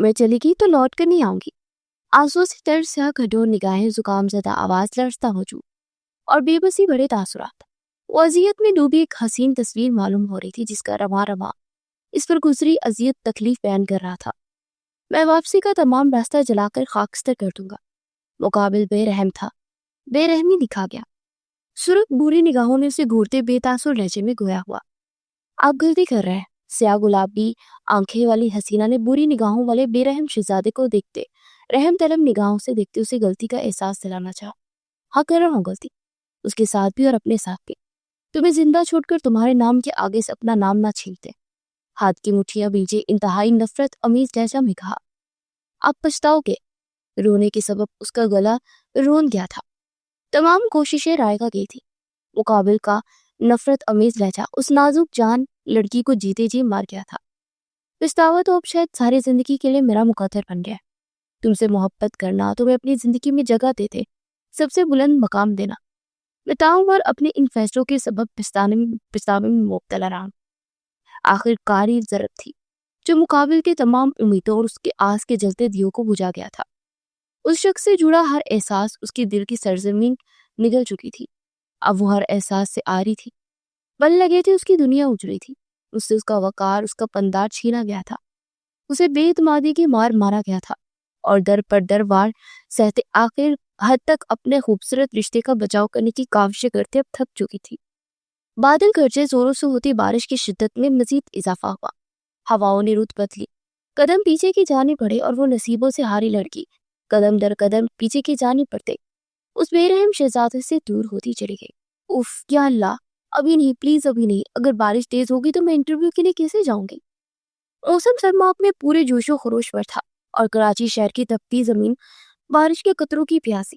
میں چلی گئی تو لوٹ کر نہیں آؤں گی۔ آنسو سے تر سیاہ کھڈور نگاہیں، زکام زدہ آواز، لرزتا وجود اور بے بسی بڑے تاثرات۔ وہ اذیت میں ڈوبی ایک حسین تصویر معلوم ہو رہی تھی جس کا رواں رواں اس پر گزری اذیت تکلیف بیان کر رہا تھا۔ میں واپسی کا تمام راستہ جلا کر خاکستر کر دوں گا۔ مقابل بے رحم تھا، بے رحمی دکھا گیا۔ سرخ بری نگاہوں نے اسے گھورتے بے تاثر لہجے میں گویا ہوا۔ آپ غلطی کر رہے ہیں۔ سیاہ گلابی آنکھیں والی حسینہ نے بری نگاہوں والے بے رحم شہزادے کو دیکھتے، رحم طلب نگاہوں سے دیکھتے اسے غلطی کا احساس دلانا چاہا۔ ہاں کر رہا ہوں غلطی، اس کے ساتھ بھی اور اپنے ساتھ بھی۔ تمہیں زندہ چھوڑ کر تمہارے نام کے آگے سے اپنا نام نہ چھینتے۔ ہاتھ کی مٹھیاں بھیجے انتہائی نفرت امیز لہجہ میں کہا۔ آپ پچھتاؤ گے۔ رونے کے سبب اس کا گلا رون گیا تھا۔ تمام کوششیں رائگاں گئی تھی۔ مقابل کا نفرت امیز لہجہ اس نازک جان لڑکی کو جیتے جی مار گیا تھا۔ پچھتاوا تو اب شاید ساری زندگی کے لیے میرا مقدر بن گیا۔ تم سے محبت کرنا، تمہیں اپنی زندگی میں جگہ دیتے، سب سے بلند مقام دینا، میں تاؤمر اپنے ان فیصلوں کے سبب پچھتاوے میں مبتلا رہا۔ آخر کاری ضرب تھی جو مقابل کے تمام امیدوں اور اس کے آس کے جلتے دیوں کو بجھا گیا تھا۔ اس شخص سے جڑا ہر احساس اس کے دل کی سرزمین نگل چکی تھی۔ اب وہ ہر احساس سے آری تھی۔ بل لگے تھے اس کی دنیا اجڑی تھی۔ اس سے اس کا وقار، اس کا پندار چھینا گیا تھا۔ اسے بے اعتمادی کی مار مارا گیا تھا اور در پر در وار سہتے آخر حد تک اپنے خوبصورت رشتے کا بچاؤ کرنے کی کاوشیں کرتے اب تھک چکی تھی۔ بادل گرجے، زوروں سے ہوتی بارش کی شدت میں مزید اضافہ ہوا۔ ہواؤں نے رت بدلی، قدم پیچھے کی جانب بڑھے اور وہ نصیبوں سے ہاری لڑکی قدم در قدم پیچھے کی جانب بڑھتے اس بے رحم شہزادے سے دور ہوتی چلی گئی۔ اف یا اللہ، ابھی نہیں، پلیز ابھی نہیں۔ اگر بارش تیز ہوگی تو میں انٹرویو کے لیے کیسے جاؤں گی؟ موسم سرما میں پورے جوش و خروش پر تھا اور کراچی شہر کی تپتی زمین بارش کے قطروں کی پیاسی۔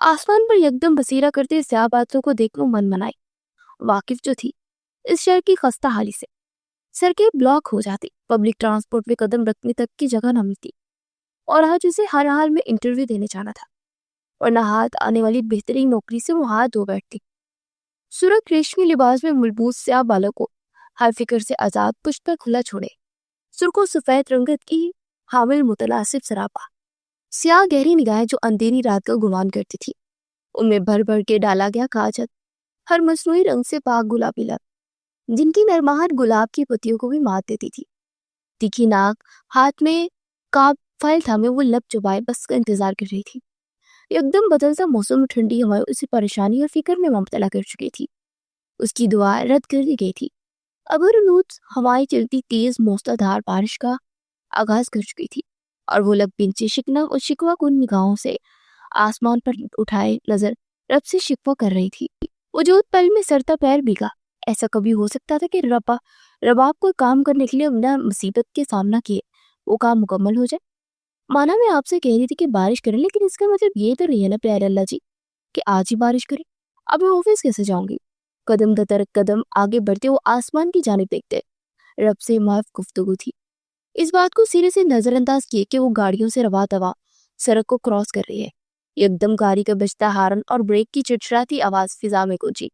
آسمان پر یکدم بسیرا کرتے سیاہ بادلوں کو دیکھ لوں من منائی۔ واقف جو تھی اس شہر کی خستہ حالی سے، سڑکیں بلاک ہو جاتی، پبلک ٹرانسپورٹ میں قدم رکھنے تک کی جگہ نہ ملتی، اور آج اسے ہر حال میں انٹرویو دینے جانا تھا، اور نہ ہاتھ آنے والی بہترین نوکری سے وہ ہاتھ دھو بیٹھتی۔ سرخ ریشمی لباس میں ملبوس سیاہ بالوں کو ہر فکر سے آزاد پشت پر کھلا چھوڑے، سرخ و سفید رنگت کی حامل متناسب سراپا، سیاہ گہری نگاہیں جو اندھیری رات کا گمان کرتی تھی، ان میں بھر بھر کے ڈالا گیا کاجل، ہر مصنوعی رنگ سے پاک گلابی لب، جن کی نرماہٹ گلاب کی پتیوں کو بھی مات دیتی تھی۔ تیکھی ناک، ہاتھ میں کاب فائل تھامے وہ لب چبائے بس کا انتظار کر رہی تھی۔ یکدم بدلتا موسم اور ٹھنڈی ہوائیں اسے پریشانی اور فکر میں مبتلا کر چکی تھی۔ اس کی دعا رد کر دی گئی تھی۔ ابرالود ہوائیں چلتی تیز موسلا دھار بارش کا آغاز کر چکی تھی، اور وہ لب بنچے شکنا اور شکوہ کن نگاہوں سے آسمان پر اٹھائے نظر رب سے شکوہ کر رہی تھی۔ وجود پل میں سرتا پیر بھیگا۔ ایسا کبھی ہو سکتا تھا کہ رباب کو کام کرنے کے لیے بنا مصیبت کے سامنا کیے وہ کام مکمل ہو جائے؟ مانا میں آپ سے کہہ رہی تھی کہ بارش کریں، لیکن اس کا مطلب یہ تو نہیں ہے نا پیارے اللہ جی کہ آج ہی بارش کریں۔ اب میں آفس کیسے جاؤں گی؟ قدم در قدم آگے بڑھتے وہ آسمان کی جانب دیکھتے، رب سے محض گفتگو تھی۔ اس بات کو سرے سے نظر انداز کیے کہ وہ گاڑیوں سے روا دوا سڑک کو کراس کر رہی ہے۔ یکدم گاڑی کا بجتا ہارن اور بریک کی چڑچڑاتی آواز فضا میں گونجی۔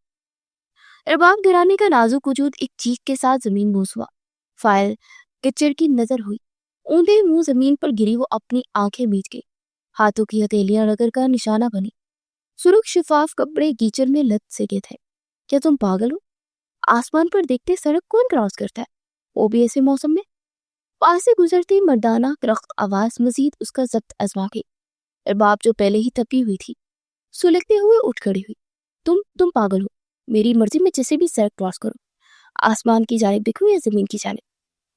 رباب گرانے کا نازک وجود ایک چیخ کے ساتھ زمین بوس ہوا۔ فائل کچڑ کی نظر ہوئی، اونڈے منہ زمین پر گری، وہ اپنی آنکھیں میچ گئی، ہاتھوں کی ہتھیلیاں رگڑ کا نشانہ بنی۔ سرخ شفاف کپڑے گیچڑ میں لت سے گئے تھے۔ کیا تم پاگل ہو؟ آسمان پر دیکھتے سڑک کون کراس کرتا ہے، وہ بھی ایسے موسم میں؟ پاس سے گزرتی مردانہ رخت آواز مزید اس کا ضبط آزما گئی۔ رباب جو پہلے ہی تپی ہوئی تھی سلگتے ہوئے اٹھ کھڑی ہوئی۔ تم پاگل ہو؟ میری مرضی میں جسے بھی سڑک کراس کرو، آسمان کی جانب دیکھوں یا زمین کی جانب؟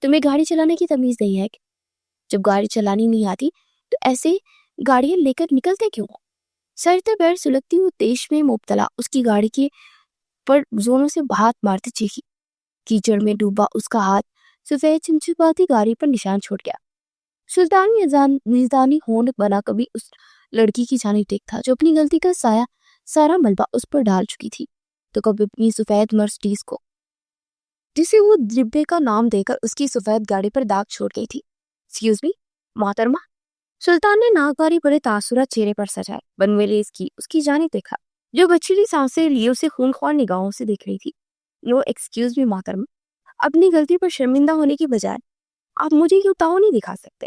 تمہیں گاڑی چلانے کی تمیز نہیں ہے کہ جب گاڑی چلانی نہیں آتی تو ایسے گاڑیاں لے کر نکلتے کیوں؟ سرتے پیر سلگتی ہوئی تیش میں مبتلا اس کی گاڑی کے پر زوروں سے ہاتھ مارتے چیخی۔ کیچڑ میں ڈوبا اس کا ہاتھ سفید چمچماتی گاڑی پر نشان چھوڑ گیا۔ سلطانی میزانی ہونٹ بنا کبھی اس لڑکی کی جانب دیکھتا جو اپنی غلطی کا سارا ملبہ اس پر ڈال چکی تھی، تو کبھی اپنی سفید مرسڈیز کو جسے وہ ڈبے کا نام دے کر اس کی سفید گاڑی پر داغ چھوڑ گئی تھی۔ ایکسکیوز می محترمہ، سلطان نے ناگواری بڑے تاثرات چہرے پر سجائے، بنویلیز کی اس کی جانب دیکھا جو بچڑی سانسیں لیے اسے خونخوار نگاہوں سے دیکھ رہی تھی۔ نو ایکسکیوز می محترمہ، اپنی غلطی پر شرمندہ ہونے کی بجائے آپ مجھے کیوں تاؤ نہیں دکھا سکتے؟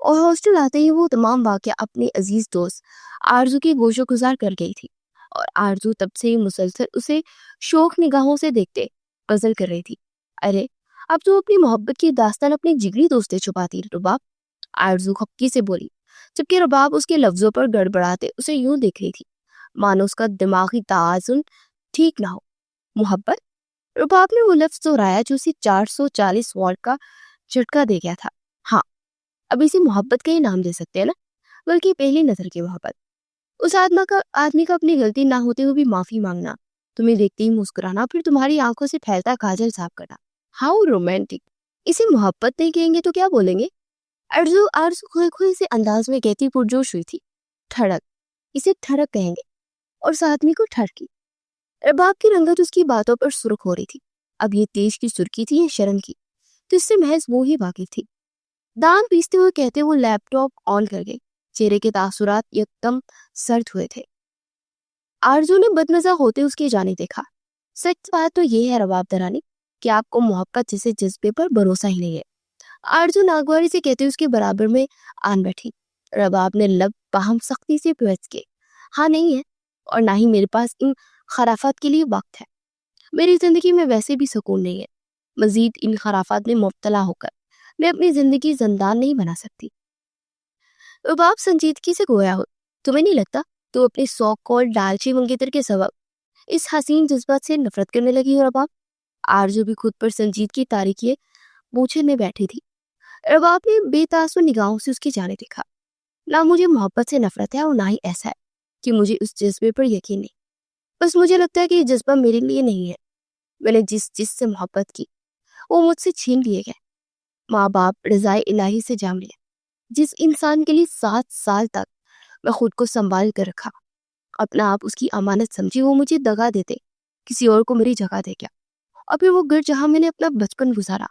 اور ہاسٹل آتے ہی وہ تمام واقعہ اپنے عزیز دوست آرزو کی گوشو گزار کر گئی تھی، اور آرزو تب سے مسلسل اسے شوق نگاہوں سے دیکھتے پزل کر رہی تھی۔ ارے اب تو اپنی محبت کی داستان اپنے جگری دوست سے چھپاتی رباب، آرزو خپکی سے بولی، جبکہ رباب اس کے لفظوں پر گڑبڑاتے اسے یوں دیکھ رہی تھی مانو اس کا دماغی توازن ٹھیک نہ ہو۔ محبت؟ رباب نے وہ لفظ دہرایا جو اسے 440 واٹ کا جھٹکا دے گیا تھا۔ ہاں، اب اسے محبت کا ہی نام دے سکتے ہیں نا، بلکہ پہلی نظر کی محبت۔ اس آدمی کا اپنی غلطی نہ ہوتے ہوئے بھی معافی مانگنا، تمہیں دیکھتے ہی مسکرانا، پھر تمہاری آنکھوں سے پھیلتا کاجل صاف کرنا، ہاؤ رومانٹک۔ اسے محبت نہیں کہیں گے تو کیا بولیں گے؟ آرزو کھوئے کھوئے سے انداز میں کہتی پرجوش ہوئی تھی، ٹھڑک، اسے ٹھڑک کہیں گے، اور اس آدمی کو ٹھڑکی۔ رباب کی رنگت اس کی باتوں پر سرخ ہو رہی تھی، اب یہ تیش کی سرخی تھی یا شرم کی، تو اس سے محض وہ ہی واقف تھی۔ دان پیستے ہوئے کہتے وہ لیپ ٹاپ آن کر گئی، چہرے کے تاثرات یکدم سرد ہوئے تھے۔ آرزو نے بدمزہ ہوتے اس کی جانب دیکھا۔ سچ بات تو یہ ہے رباب درانی کہ آپ کو محبت جیسے جذبے پر بھروسہ ہی نہیں ہے، آرزو ناگواری سے کہتے اس کے برابر میں آن بیٹھی۔ رباب نے لب باہم سختی سے پیوست کے، ہاں نہیں ہے، اور نہ ہی میرے پاس ان خرافات کے لیے وقت ہے۔ میری زندگی میں ویسے بھی سکون نہیں ہے، مزید ان خرافات میں مبتلا ہو کر میں اپنی زندگی زندان نہیں بنا سکتی۔ رباب سنجیدگی سے گویا ہو، تمہیں نہیں لگتا تو اپنے سو کال لالچی منگیتر کے سبب اس حسین جذبات سے نفرت کرنے لگی ہو رباب؟ آرزو بھی خود پر سنجیدگی تاریکیے پوچھے میں بیٹھی تھی۔ رباب نے بے تاثر نگاہوں سے اس کی جانب دیکھا۔ نہ مجھے محبت سے نفرت ہے اور نہ ہی ایسا ہے کہ مجھے اس جذبے پر یقین نہیں، بس مجھے لگتا ہے کہ یہ جذبہ میرے لیے نہیں ہے۔ میں نے جس سے محبت کی وہ مجھ سے چھین لیے گئے، ماں باپ، رضائے الہی سے جام لیا۔ جس انسان کے لیے 7 سال تک میں خود کو سنبھال کر رکھا، اپنا آپ اس کی امانت سمجھی، وہ مجھے دگا دیتے، کسی اور کو میری جگہ دے گیا۔ اور پھر وہ گھر جہاں میں نے اپنا بچپن گزارا،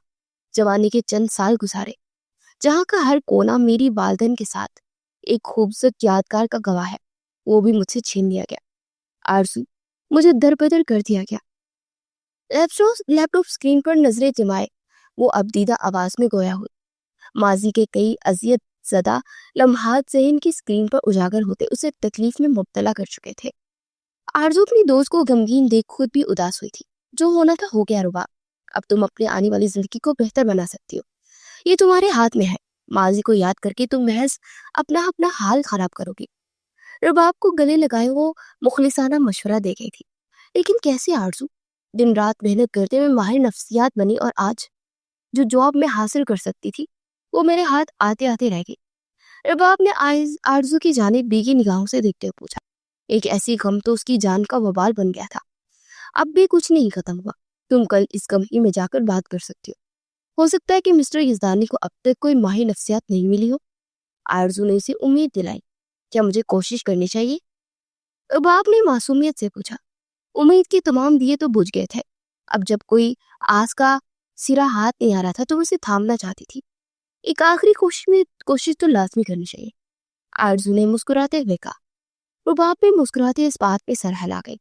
جوانی کے چند سال گزارے، جہاں کا ہر کونا میری والدین کے ساتھ ایک خوبصورت یادگار کا گواہ ہے، وہ بھی مجھ سے چھین لیا گیا۔ آرزو، مجھے در بدر کر دیا گیا۔ لیپ ٹاپ اسکرین پر نظریں جمائے وہ ابدیدہ آواز میں گویا ہو، ماضی کے کئی اذیت زدہ لمحات ذہن کی اسکرین پر اجاگر ہوتے اسے تکلیف میں مبتلا کر چکے تھے۔ آرزو اپنی دوست کو غمگین دیکھ خود بھی اداس ہوئی تھی۔ جو ہونا تھا ہو گیا رباب، اب تم اپنے آنے والی زندگی کو بہتر بنا سکتی ہو، یہ تمہارے ہاتھ میں ہے۔ ماضی کو یاد کر کے تم محض اپنا حال خراب کرو گی۔ رباب کو گلے لگائے وہ مخلصانہ مشورہ دے گئی تھی، لیکن کیسے آرزو؟ دن رات محنت کرتے میں ماہر نفسیات بنی، اور آج جو جاب میں حاصل کر سکتی تھی وہ میرے ہاتھ آتے آتے رہ گئی۔ رباب نے آرزو کی جانب بیگی نگاہوں سے دیکھتے ہوئے پوچھا، ایک ایسی غم تو اس کی جان کا وبال بن گیا تھا، اب بھی کچھ نہیں ختم ہوا، تم کل اس کمپنی میں جا کر بات کر سکتی ہو سکتا ہے کہ مسٹر یزدانی کو اب تک کوئی ماہر نفسیات نہیں ملی ہو۔ آرزو نے اسے امید دلائی، کیا مجھے کوشش کرنی چاہیے؟ رباب نے معصومیت سے پوچھا۔ امید کے تمام دیے تو بجھ گئے تھے، اب جب کوئی آس کا سرا ہاتھ نہیں آ رہا تھا تو اسے تھامنا چاہتی تھی۔ ایک آخری کوشش تو لازمی کرنی چاہیے، آرزو نے مسکراتے ہوئے کہا۔ رباب پہ مسکراتے اس بات پہ سر ہلا گئی،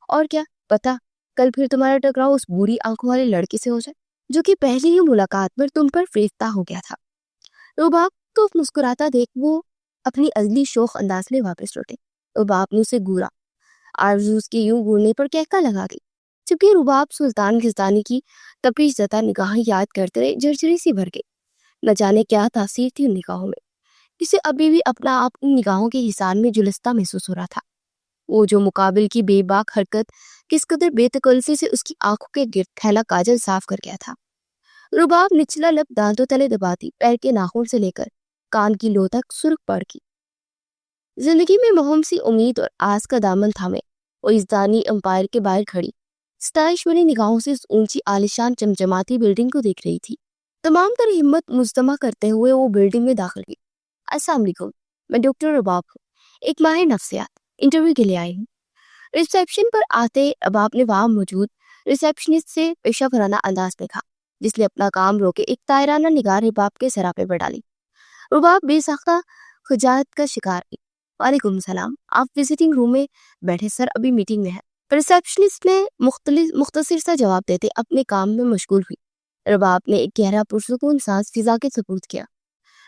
اور کیا پتا کل پھر تمہارا ٹکراؤ اس بری آنکھوں والے لڑکے سے ہو جائے جو کہ پہلی ہی ملاقات پر تم پر فریفتہ ہو گیا تھا۔ رباب کو مسکراتا دیکھ وہ اپنی ازلی شوخ انداز میں واپس لوٹے۔ رباب نے اسے گورا، آرزو اس کے یوں گورنے پر کہکا لگا گئی، جبکہ رباب سلطان غزدانی کی تپش زدہ نگاہیں یاد کرتے رہے جھرجھری سی بھر گئی۔ نہ جانے کیا تاثیر تھی ان نگاہوں میں، اسے ابھی بھی اپنا آپ ان نگاہوں کے حصان میں جلستہ محسوس ہو رہا تھا۔ وہ جو مقابل کی بے باک حرکت کس قدر بے تکلفی سے اس کی آنکھوں کے گرد پھیلا کاجل صاف کر گیا تھا۔ رباب نچلا لب دانتوں تلے دباتی پیر کے ناخن سے لے کر کان کی لو تک سرخ پڑ کی۔ زندگی میں مہم سی امید اور آس کا دامن تھامے وہ یزدانی امپائر کے باہر کھڑی ستائش بھری نگاہوں سے اس اونچی عالیشان چمچماتی بلڈنگ کو دیکھ رہی تھی۔ تمام تر ہمت مجتمع کرتے ہوئے وہ بلڈنگ میں داخل ہوئی۔ السلام علیکم، میں ڈاکٹر رباب ہوں، ایک ماہر نفسیات، انٹرویو کے لیے آئی ہوں۔ ریسیپشن پر آتے رباب نے وہاں موجود ریسیپشنسٹ سے پیشہ ورانہ انداز میں کہا، جس نے اپنا کام روکے ایک طائرانہ نگاہ رباب کے سراپے پر ڈالی۔ رباب بے ساختہ خجالت کا شکار ہوئی۔ وعلیکم السلام، آپ وزٹنگ روم میں بیٹھے سر، ابھی میٹنگ میں ہے۔ ریسیپشنسٹ نے مختصر سا جواب دیتے اپنے کام میں مشغول ہوئی۔ رباب نے ایک گہرا پرسکون سانس فضا کے سپرد کیا۔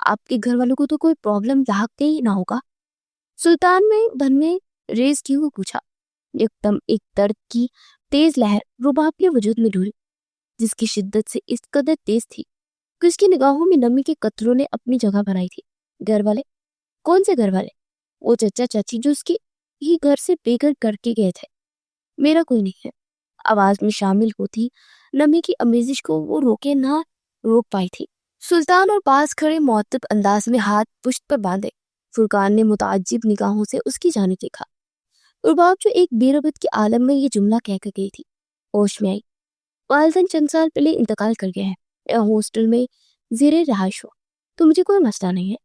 آپ کے گھر والوں کو تو کوئی پرابلم لاحق ہی نہ ہوگا؟ سلطان میں دھن میں ریز کی ہوئے پوچھا۔ ایک درد کی تیز لہر رباب کے وجود میں ڈولی، جس کی شدت سے اس قدر تیز تھی کہ اس کی نگاہوں میں نمی کے قطروں نے اپنی جگہ بنائی تھی۔ گھر والے؟ کون سے گھر والے؟ وہ چچا چاچی جو اس کے ہی گھر سے بے گھر کر کے گئے تھے۔ میرا کوئی نہیں ہے۔ آواز میں شامل ہوتی نمی کی امیزش کو وہ روک پائی تھی۔ سلطان اور پاس کھڑے معتب انداز میں ہاتھ پشت پر باندھے فرقان نے متعجب نگاہوں سے اس کی جانب دیکھا۔ رباب جو ایک بے ربط کے عالم میں یہ جملہ کہہ کر گئی تھی، ہوش میں آئی۔ والدین چند سال پہلے انتقال کر گئے ہیں، ہاسٹل میں زیر رہائش ہو، تو مجھے کوئی مسئلہ نہیں ہے۔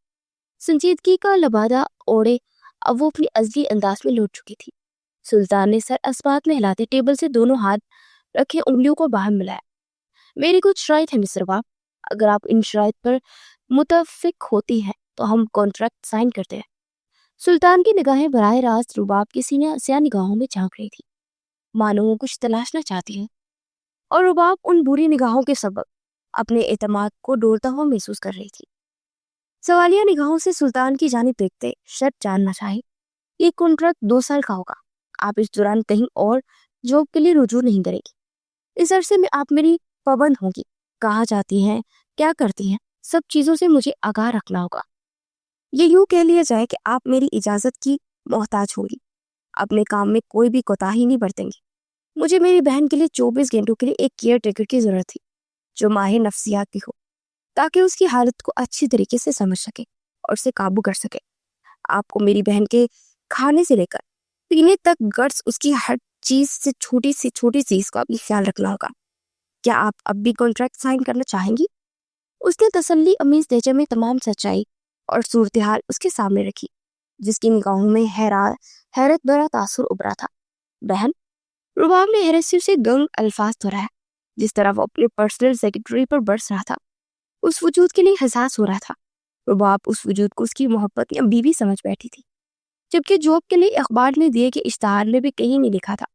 سنجیدگی کا لبادہ اوڑے اب وہ اپنی ازلی انداز میں لوٹ چکی تھی۔ سلطان نے سر اسبات میں ہلاتے ٹیبل سے دونوں ہاتھ رکھے انگلیوں کو باہر ملایا۔ میری کچھ شرائط ہے مسٹر رباب، اگر آپ ان شرائط پر متفق ہوتی ہیں تو ہم کانٹریکٹ سائن کرتے ہیں۔ سلطان کی نگاہیں براہ راست رباب کی سیاہ نگاہوں میں جھانک رہی تھی، مانو وہ کچھ تلاشنا چاہتی ہے، اور رباب ان بری نگاہوں کے سبب اپنے اعتماد کو ڈولتا ہوا محسوس کر رہی تھی۔ سوالیہ نگاہوں سے سلطان کی جانب دیکھتے شرط جاننا چاہی، یہ کانٹریکٹ 2 سال کا ہوگا، آپ اس دوران کہیں اور جاب کے لیے رجوع نہیں کریں گی۔ اس عرصے میں آپ میری پابند ہوں گی، کہاں جاتی ہیں، کیا کرتی ہیں، سب چیزوں سے مجھے آگاہ رکھنا ہوگا۔ یہ یوں کہہ لیا جائے کہ آپ میری اجازت کی محتاج ہوگی، اپنے کام میں کوئی بھی کوتاہی نہیں برتیں گی۔ مجھے میری بہن کے لیے 24 گھنٹوں کے لیے ایک کیئر ٹیکر کی ضرورت تھی جو ماہر نفسیات بھی ہو، تاکہ اس کی حالت کو اچھی طریقے سے سمجھ سکے اور اسے قابو کر سکے۔ آپ کو میری بہن کے کھانے سے لے کر پینے تک گٹس اس کی ہر چیز سے چھوٹی چیز کا بھی خیال رکھنا ہوگا۔ کیا آپ اب بھی کانٹریکٹ سائن کرنا چاہیں گی؟ اس نے تسلی امیز لہجے میں تمام سچائی اور صورتحال اس کے سامنے رکھی، جس کی نگاہوں میں حیرت بھرا تاثر ابھرا تھا۔ بہن؟ رباب نے حیرت سے اسے گنگ الفاظ دہرایا، جس طرح وہ اپنے پرسنل سیکرٹری پر برس رہا تھا، اس وجود کے لیے حساس ہو رہا تھا۔ رباب اس وجود کو اس کی محبت یا بیوی سمجھ بیٹھی تھی، جبکہ جاب کے لیے اخبار نے دیے کہ اشتہار میں بھی کہیں نہیں لکھا تھا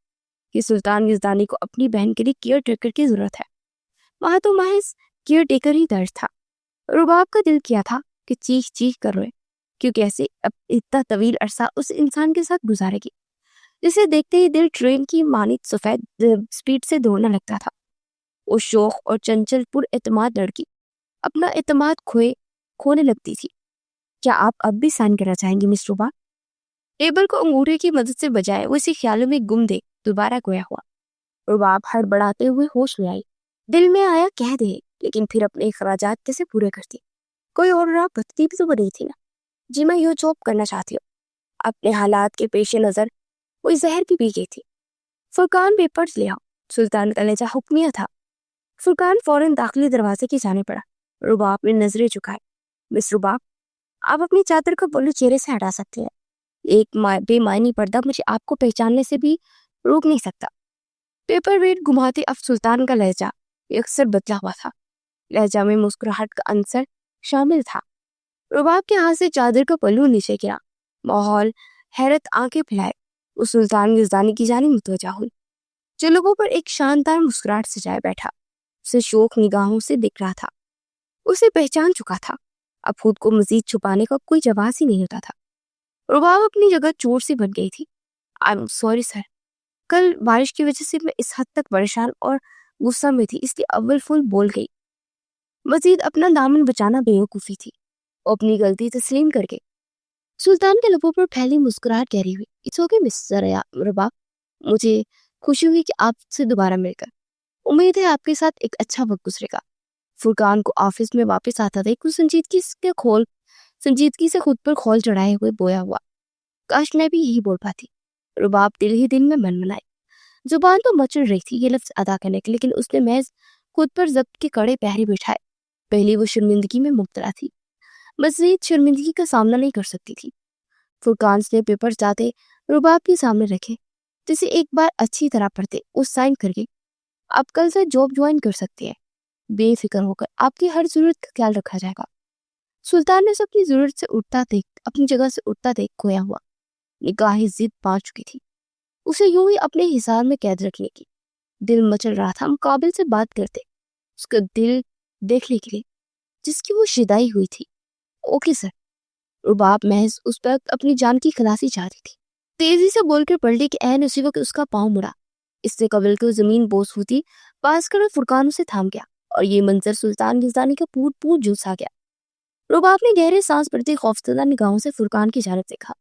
کہ سلطان یزدانی کو اپنی بہن کے لیے کیئر ٹیکر کی ضرورت ہے۔ وہاں تو محض کیئر ٹیکر ہی درج تھا۔ رباب کا دل کیا تھا کہ چیخ کر روئے، کیونکہ ایسے اب اتنا طویل عرصہ اس انسان کے ساتھ گزارے گی جسے دیکھتے ہی دل ٹرین کی مانند سفید سپیڈ سے دوڑنا لگتا تھا۔ وہ شوخ اور چنچل پر اعتماد لڑکی اپنا اعتماد کھونے لگتی تھی۔ کیا آپ اب بھی سائن کرنا چاہیں گی مس رباب؟ ٹیبل کو انگوٹھے کی مدد سے بجائے وہ اسی خیالوں میں گم دے دوبارہ گویا ہوا۔ رباب ہڑبڑاتے ہوئے ہوش میں آئی، دل میں آیا کہہ دے، لیکن پھر اپنے اخراجات کیسے پورے کرتی؟ کوئی اور راہ بتتی بھی تو بنی تھی نا۔ جی میں یہ جاب کرنا چاہتی ہوں۔ اپنے حالات کے پیش نظر کوئی زہر بھی پی گئی تھی۔ فرقان پیپرز لے آؤ، سلطان کا لہجہ حکمیہ تھا۔ فرقان فوراً داخلی دروازے کی جانے پڑا۔ رباب نے نظریں چکائے۔ مس رباب، آپ اپنی چادر کا پلو چہرے سے ہٹا سکتے ہیں، ایک بے معنی پردہ مجھے آپ کو پہچاننے سے بھی روک نہیں سکتا۔ پیپر ویٹ گھماتے اب سلطان کا لہجہ اکثر بدلا ہوا تھا، لہجہ میں مسکراہٹ کا عنصر شامل تھا۔ رباب کے ہاتھ سے چادر کا پلو نیچے گرا، ماحول حیرت آنکھیں پھیلائے۔ وہ سلطان یزدانی کی جانب متوجہ ہوئی، جو لوگوں پر ایک شاندار مسکراہٹ سجائے بیٹھا اسے شوق نگاہوں سے دیکھ رہا تھا۔ اسے پہچان چکا تھا، اب خود کو مزید چھپانے کا کوئی جواز ہی نہیں ہوتا تھا۔ رباب اپنی جگہ چور سی بن گئی تھی۔ I'm sorry سر، کل بارش کی وجہ سے میں اس حد تک پریشان اور غصہ میں تھی، اس لیے اول فول بول گئی۔ مزید اپنا دامن بچانا بیوقوفی تھی۔ وہ اپنی غلطی تسلیم کر گئی۔ سلطان کے لبوں پر پھیلی مسکراہٹ گہری ہوئی۔ اٹس اوکے مسٹر رباب، مجھے خوشی ہوئی کہ آپ سے دوبارہ مل کر۔ امید ہے آپ کے ساتھ ایک اچھا وقت گزرے گا۔ فرقان کو آفس میں واپس آتا دیکھ کچھ سنجیدگی سے خود پر کھول چڑھائے ہوئے بویا ہوا، کاش میں بھی یہی بول پاتی۔ رباب دل ہی دل میں منائے، زبان تو مچل رہی تھی یہ لفظ ادا کرنے کے، لیکن اس نے محض خود پر ضبط کے کڑے پہرے بٹھائے۔ پہلی وہ شرمندگی میں مبتلا تھی، مزید شرمندگی کا سامنا نہیں کر سکتی تھی۔ فرقان نے پیپر جاتے رباب کے سامنے رکھے، جسے ایک بار اچھی طرح پڑھتے وہ سائن کر گئی۔ آپ کل سے جاب جوائن کر سکتے ہیں، بے فکر ہو کر آپ کی ہر ضرورت کا خیال رکھا جائے گا۔ سلطان نے اپنی ضرورت سے اپنی جگہ سے اٹھتا دیکھ کھویا ہوا، نگاہیں ضد پا چکی تھی اسے یوں ہی اپنے حصار میں قید رکھنے کی۔ دل مچل رہا تھا مقابل سے بات کرتے اس کا دل دیکھنے کے لیے، جس کی وہ شدائی ہوئی تھی۔ Okay sir. رباب محض اس وقت اپنی جان کی خلاصی چاہتی تھی، تیزی سے بول کر پلٹی کہ عین اسی وقت اس کا پاؤں مڑا۔ اس سے قبل کہ وہ زمین بوس ہوتی، پاس کر فرقان اسے تھام گیا اور یہ منظر سلطان یزدانی کا پوٹ پوٹ جھلس آ گیا۔ رباب نے گہرے سانس بھرتے خوفزدہ نگاہوں سے فرقان کی جانب دیکھا،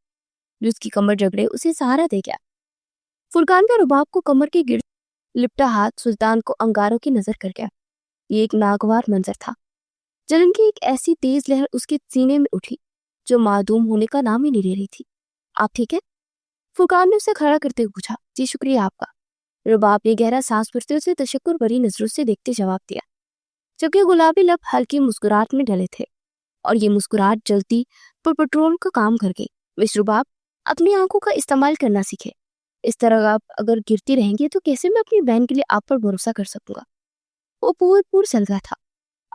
جو اس کی کمر جگڑے اسے سہارا دے گیا۔ فرقان کا رباب کو کمر کے گرد لپٹا ہاتھ سلطان کو انگاروں کی نظر کر گیا۔ یہ ایک ناگوار منظر تھا۔ جلن کی ایک ایسی تیز لہر اس کے سینے میں اٹھی جو معدوم ہونے کا نام ہی نہیں لے رہی تھی۔ آپ ٹھیک ہے؟ فرقان نے اسے کھڑا کرتے ہوئے پوچھا۔ جی شکریہ آپ کا۔ رباب نے گہرا سانس بھرتے اسے تشکر بھری نظروں سے دیکھتے جواب دیا، جبکہ گلابی لب ہلکی مسکراہٹ میں ڈھلے تھے، اور یہ مسکراہٹ جلتی پر پٹرول کا کام کر گئی۔ مس رباب، اپنی آنکھوں کا استعمال کرنا سیکھے۔ اس طرح آپ اگر گرتی رہیں گے تو کیسے میں اپنی بہن کے لیے آپ پر بھروسہ کر سکوں گا؟ وہ پور سلگا تھا،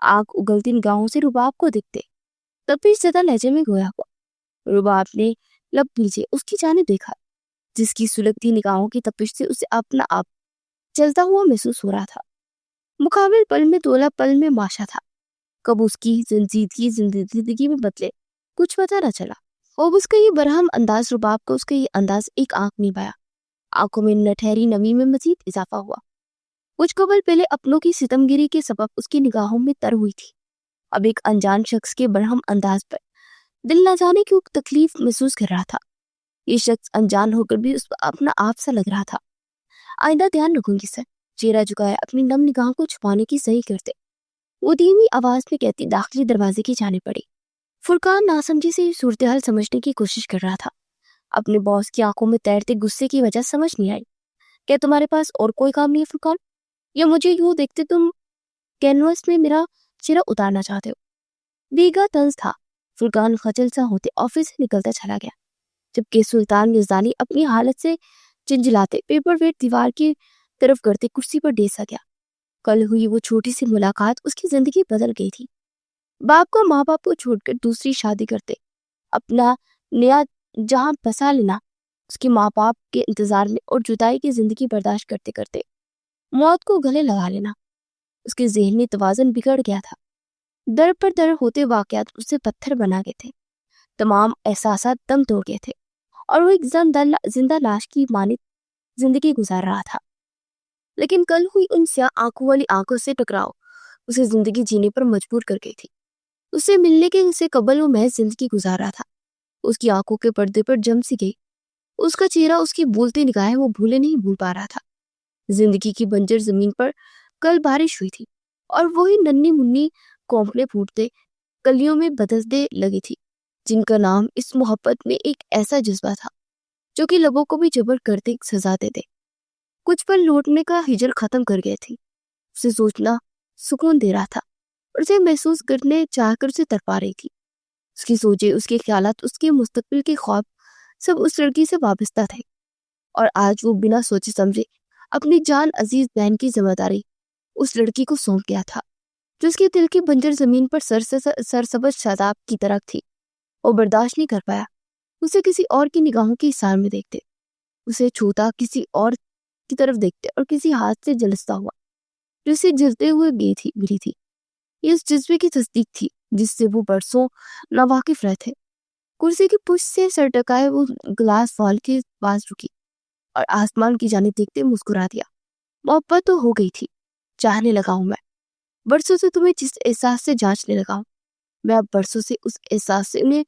آنکھ اگلتی نگاہوں سے رباب کو دیکھتے تپش زدہ لہجے میں گویا ہوا۔ رباب نے لب نیچے اس کی جانب دیکھا، جس کی سلگتی نگاہوں کی تپش سے اسے اپنا آپ چلتا ہوا محسوس ہو رہا تھا۔ مقابل پل میں تولا پل میں ماشا تھا، کب اس کی سنجیدگی زندگی میں بدلے کچھ پتہ نہ چلا۔ اب اس کا یہ برہم انداز رباب کا اس کا یہ انداز ایک آنکھ نہیں پایا۔ آنکھوں میں نٹھہری نمی میں مزید اضافہ ہوا۔ کچھ قبل پہلے اپنوں کی ستمگیری کے سبب اس کی نگاہوں میں تر ہوئی تھی، اب ایک انجان شخص کے برہم انداز پر دل نہ جانے کی تکلیف محسوس کر رہا تھا۔ یہ شخص انجان ہو کر بھی اس پر اپنا آپ سا لگ رہا تھا۔ آئندہ دھیان رکھوں گی سر، چہرہ جھکائے اپنی نم نگاہوں کو چھپانے کی صحیح کرتے وہ دھیمی آواز میں کہتی داخلی دروازے کی جانب پڑی۔ فرقان ناسمجھی سے صورتحال سمجھنے کی کوشش کر رہا تھا۔ اپنے باس کی آنکھوں میں تیرتے غصے کی وجہ سمجھ نہیں آئی۔ کیا تمہارے پاس اور کوئی کام نہیں ہے فرقان؟ یا مجھے یوں دیکھتے تم کینوس میں میرا چہرہ اتارنا چاہتے ہو؟ بیگا طنز تھا۔ فرقان خجل سا ہوتے آفس سے نکلتا چلا گیا، جبکہ سلطان یزدانی اپنی حالت سے چنچلاتے پیپر ویٹ دیوار کی طرف کرتے کرسی پر ڈیسا سا گیا۔ کل ہوئی وہ چھوٹی سی ملاقات اس کی زندگی بدل گئی تھی۔ باپ کو ماں باپ کو چھوڑ کر دوسری شادی کرتے، اپنا نیا جہاں بسا لینا، اس کے ماں باپ کے انتظار میں اور جدائی کی زندگی برداشت کرتے کرتے موت کو گلے لگا لینا، اس کے ذہنی توازن بگڑ گیا تھا۔ در پر در ہوتے واقعات اسے پتھر بنا گئے تھے، تمام احساسات دم توڑ گئے تھے، اور وہ ایک زندہ لاش کی مانند زندگی گزار رہا تھا۔ لیکن کل ہوئی ان سیاہ آنکھوں والی آنکھوں سے ٹکراؤ اسے زندگی جینے پر مجبور کر گئی تھی۔ اس سے ملنے کے سے قبل وہ محض زندگی گزار رہا تھا۔ اس کی آنکھوں کے پردے پر جم سی گئی، اس کا چہرہ، اس کی بولتی نگاہیں وہ بھولے نہیں بھول پا رہا تھا۔ زندگی کی بنجر زمین پر کل بارش ہوئی تھی، اور وہی ننھی منی کونپلے پھوٹتے کلیوں میں بدلتے لگی تھی، جن کا نام اس محبت میں ایک ایسا جذبہ تھا جو کہ لبوں کو بھی جبر کرتے سزا دے دے۔ کچھ پل لوٹنے کا ہجر ختم کر گئے تھی، اسے سوچنا سکون دے رہا تھا، اور اسے محسوس کرنے چاہ کر اسے تڑپا رہی تھی۔ اس کی سوچیں، اس کے خیالات، اس کے مستقبل کے خواب سب اس لڑکی سے وابستہ تھے، اور آج وہ بنا سوچے سمجھے اپنی جان عزیز بہن کی ذمہ داری اس لڑکی کو سونپ گیا تھا، جو اس کے دل کی بنجر زمین پر سرسبز شاداب کی طرح تھی۔ وہ برداشت نہیں کر پایا اسے کسی اور کی نگاہوں کی اثار میں دیکھتے، اسے چھوتا کسی اور کی طرف دیکھتے، اور کسی ہاتھ سے جلستا ہوا جو اسے جلتے ہوئے گری تھی۔ یہ اس جذبے کی تصدیق تھی جس سے وہ برسوں ناواقف رہے تھے۔ کرسی کی پشت سے سر ٹکائے وہ گلاس وال کے پاس رکی، اور آسمان کی جانب دیکھتے مسکرا دیا۔ محبت تو ہو گئی تھی، چاہنے لگا ہوں میں، برسوں سے تمہیں جس احساس سے جانچنے لگا ہوں، میں اب برسوں سے اس احساس سے انہیں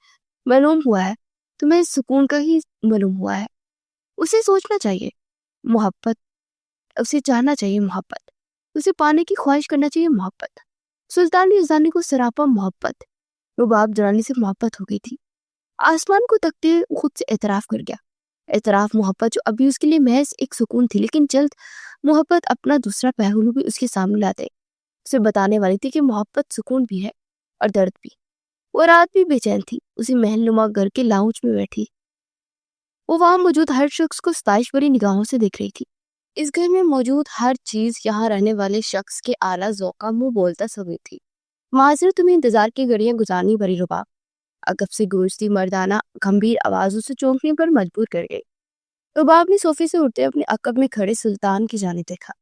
معلوم ہوا ہے، تمہیں سکون کا ہی معلوم ہوا ہے۔ اسے سوچنا چاہیے محبت، اسے چاہنا چاہیے محبت، اسے پانے کی خواہش کرنا چاہیے محبت۔ سلطان یزدانی کو سراپا محبت، رباب جرانی سے محبت ہو گئی تھی۔ آسمان کو تکتے خود سے اعتراف کر گیا، اعتراف محبت جو ابھی اس کے لیے محض ایک سکون تھی، لیکن جلد محبت اپنا دوسرا پہلو بھی اس کے سامنے لاتے اسے بتانے والی تھی کہ محبت سکون بھی ہے اور درد بھی۔ وہ رات بھی بے چین تھی، اسی محل نما گھر کے لاؤنج میں بیٹھی وہ وہاں موجود ہر شخص کو ستائش بھری نگاہوں سے دیکھ رہی تھی۔ اس گھر میں موجود ہر چیز یہاں رہنے والے شخص کے اعلیٰ ذوق کا منہ بولتا ثبوت تھی۔ معذرت، تمہیں انتظار کی گھڑیاں گزارنی پڑی رباب، عقب سے گونجتی مردانہ گمبھیر آوازوں سے چونکنے پر مجبور کر گئی۔ رباب نے صوفے سے اٹھتے اپنے عقب میں کھڑے سلطان کی جانب دیکھا،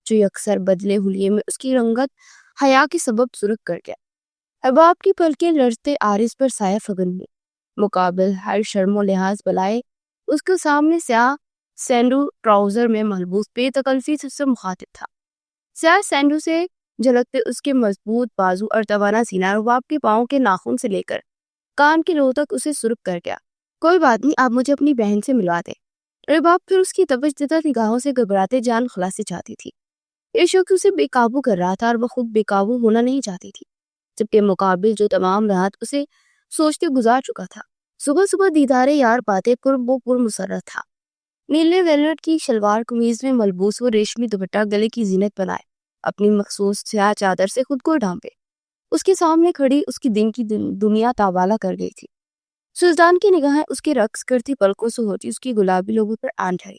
جو اکثر بدلے حلیے میں اس کی رنگت حیا کے سبب سرخ کر گیا۔ رباب کی پلکیں لرزتے عارض پر سایہ فگن ہوئی۔ مقابل ہر شرم و لحاظ بلائے اس کے سامنے سیاہ سینڈو ٹراؤزر میں ملبوس بے تکلفی سے مخاطب تھا۔ سیاہ سینڈو سے جھلکتے اس کے مضبوط بازو اور توانا سینہ رباب کے پاؤں کے ناخن سے لے کر کان کی لو تک اسے سرخ کر گیا۔ کوئی بات نہیں، آپ مجھے اپنی بہن سے ملوا دیں۔ رباب پھر اس کی تپش زدہ نگاہوں سے گھبراتے جان خلاصی چاہتی تھی۔ یہ شوق اسے بے قابو کر رہا تھا اور وہ خود بے قابو ہونا نہیں چاہتی تھی، جبکہ مقابل جو تمام رات اسے سوچتے گزار چکا تھا۔ صبح صبح دیدار یار پاتے وہ پر مسرت تھا۔ نیلے ویلوٹ کی شلوار قمیض میں ملبوس وہ ریشمی دوپٹہ گلے کی زینت بنائے اپنی مخصوص سیاہ چادر سے خود کو ڈھانپے۔ اس کے سامنے کھڑی اس کی دن کی دنیا تابالہ کر گئی تھی۔ سلطان کی نگاہیں اس کی رقص کرتی پلکوں سے ہوتی اس کی گلابی لوگوں پر آن ٹھہری،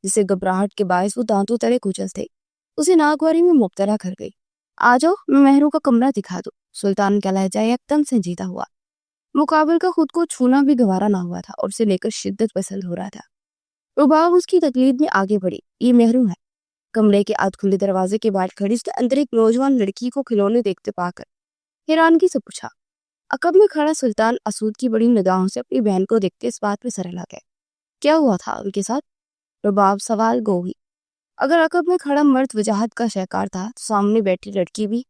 جسے گھبراہٹ کے باعث وہ دانتوں تلے کچلتے اسے ناگواری میں مبتلا کر گئی۔ آ جاؤ، میں مہرو کا کمرہ دکھا دوں۔ سلطان کا لہجہ یکدم سنجیدہ ہوا۔ مقابل کا خود کو چھونا بھی گوارا نہ ہوا تھا اور اسے لے کر شدت پسند ہو رہا تھا۔ رباب اس کی تقلید میں آگے بڑھی۔ یہ مہرو ہے۔ کمرے کے آدھ کھلے دروازے کے باہر کھڑی اس کے اندر ایک نوجوان لڑکی کو کھلونے دیکھتے پا کر حیرانگی سے پوچھا۔ عقب میں کھڑا سلطان اسود کی بڑی نگاہوں سے اپنی بہن کو دیکھتے اس بات پہ سرہلا گئے۔ کیا ہوا تھا ان کے ساتھ؟ رباب سوال گو ہوئی۔ اگر عقب میں کھڑا مرد وجاہت کا شہکار تھا تو سامنے بیٹھی لڑکی بھی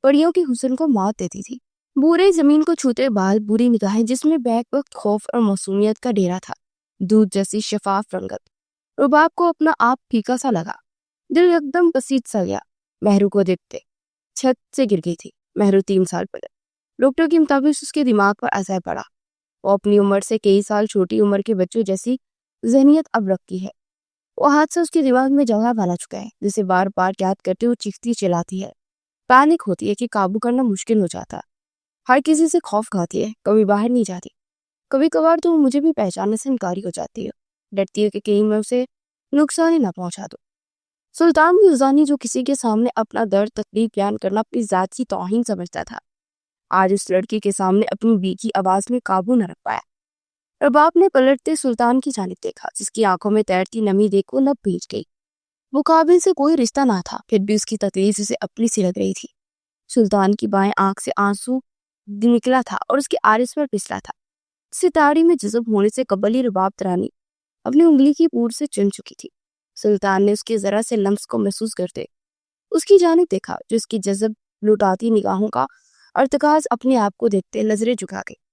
پریوں کی حسن کو مات دیتی تھی۔ بورے زمین کو چھوتے بال، بری نگاہیں، جس میں بیک وقت خوف اور معصومیت کا ڈیرا تھا، دودھ جیسی شفاف رنگت۔ رباب کو اپنا آپ پھیکا سا لگا، دل یکدم بسیج سا گیا۔ مہرو کو دیکھتے چھت سے گر گئی تھی۔ مہرو 3 سال پہلے ڈاکٹر کے مطابق اس کے دماغ پر اثر پڑا۔ وہ اپنی عمر سے کئی سال چھوٹی عمر کے بچوں جیسی ذہنیت اب رکھتی ہے۔ وہ حادثہ اس کے دماغ میں جگہ بنا چکا ہے، جسے بار بار یاد کرتے وہ چیختی چلاتی ہے، پینک ہوتی ہے کہ قابو کرنا مشکل ہو جاتا، ہر کسی سے خوف کھاتی ہے، کبھی باہر نہیں جاتی، کبھی کبھار تو مجھے بھی پہچاننے سے انکاری ہو جاتی ہے، ڈرتی ہے کہ کہیں میں اسے نقصان ہی نہ پہنچا دو۔ سلطان یزدانی جو کسی کے سامنے اپنا درد تکلیف بیان کرنا اپنی ذات کی توہین سمجھتا تھا، آج اس لڑکی کے سامنے اپنی بیکی آواز میں قابو نہ رکھ پایا۔ رباب نے پلٹتے سلطان کی جانب دیکھا، جس کی آنکھوں میں تیرتی نمی دیکھ وہ لب بھیج گئی۔ مقابل سے کوئی رشتہ نہ تھا، پھر بھی اس کی تکلیف اسے اپنی سی لگ رہی تھی۔ سلطان کی بائیں آنکھ سے آنسو نکلا تھا اور اس کے عارض پر پھسلا تھا۔ ستاری میں جذب ہونے سے قبل ہی رباب ترانی اپنی انگلی کی پور سے چن چکی تھی۔ سلطان نے اس کے ذرا سے لمس کو محسوس کرتے اس کی جانب دیکھا، جو اس کی جذب لٹاتی نگاہوں کا ارتکاز اپنے آپ کو دیکھتے نظریں جھکا گئی۔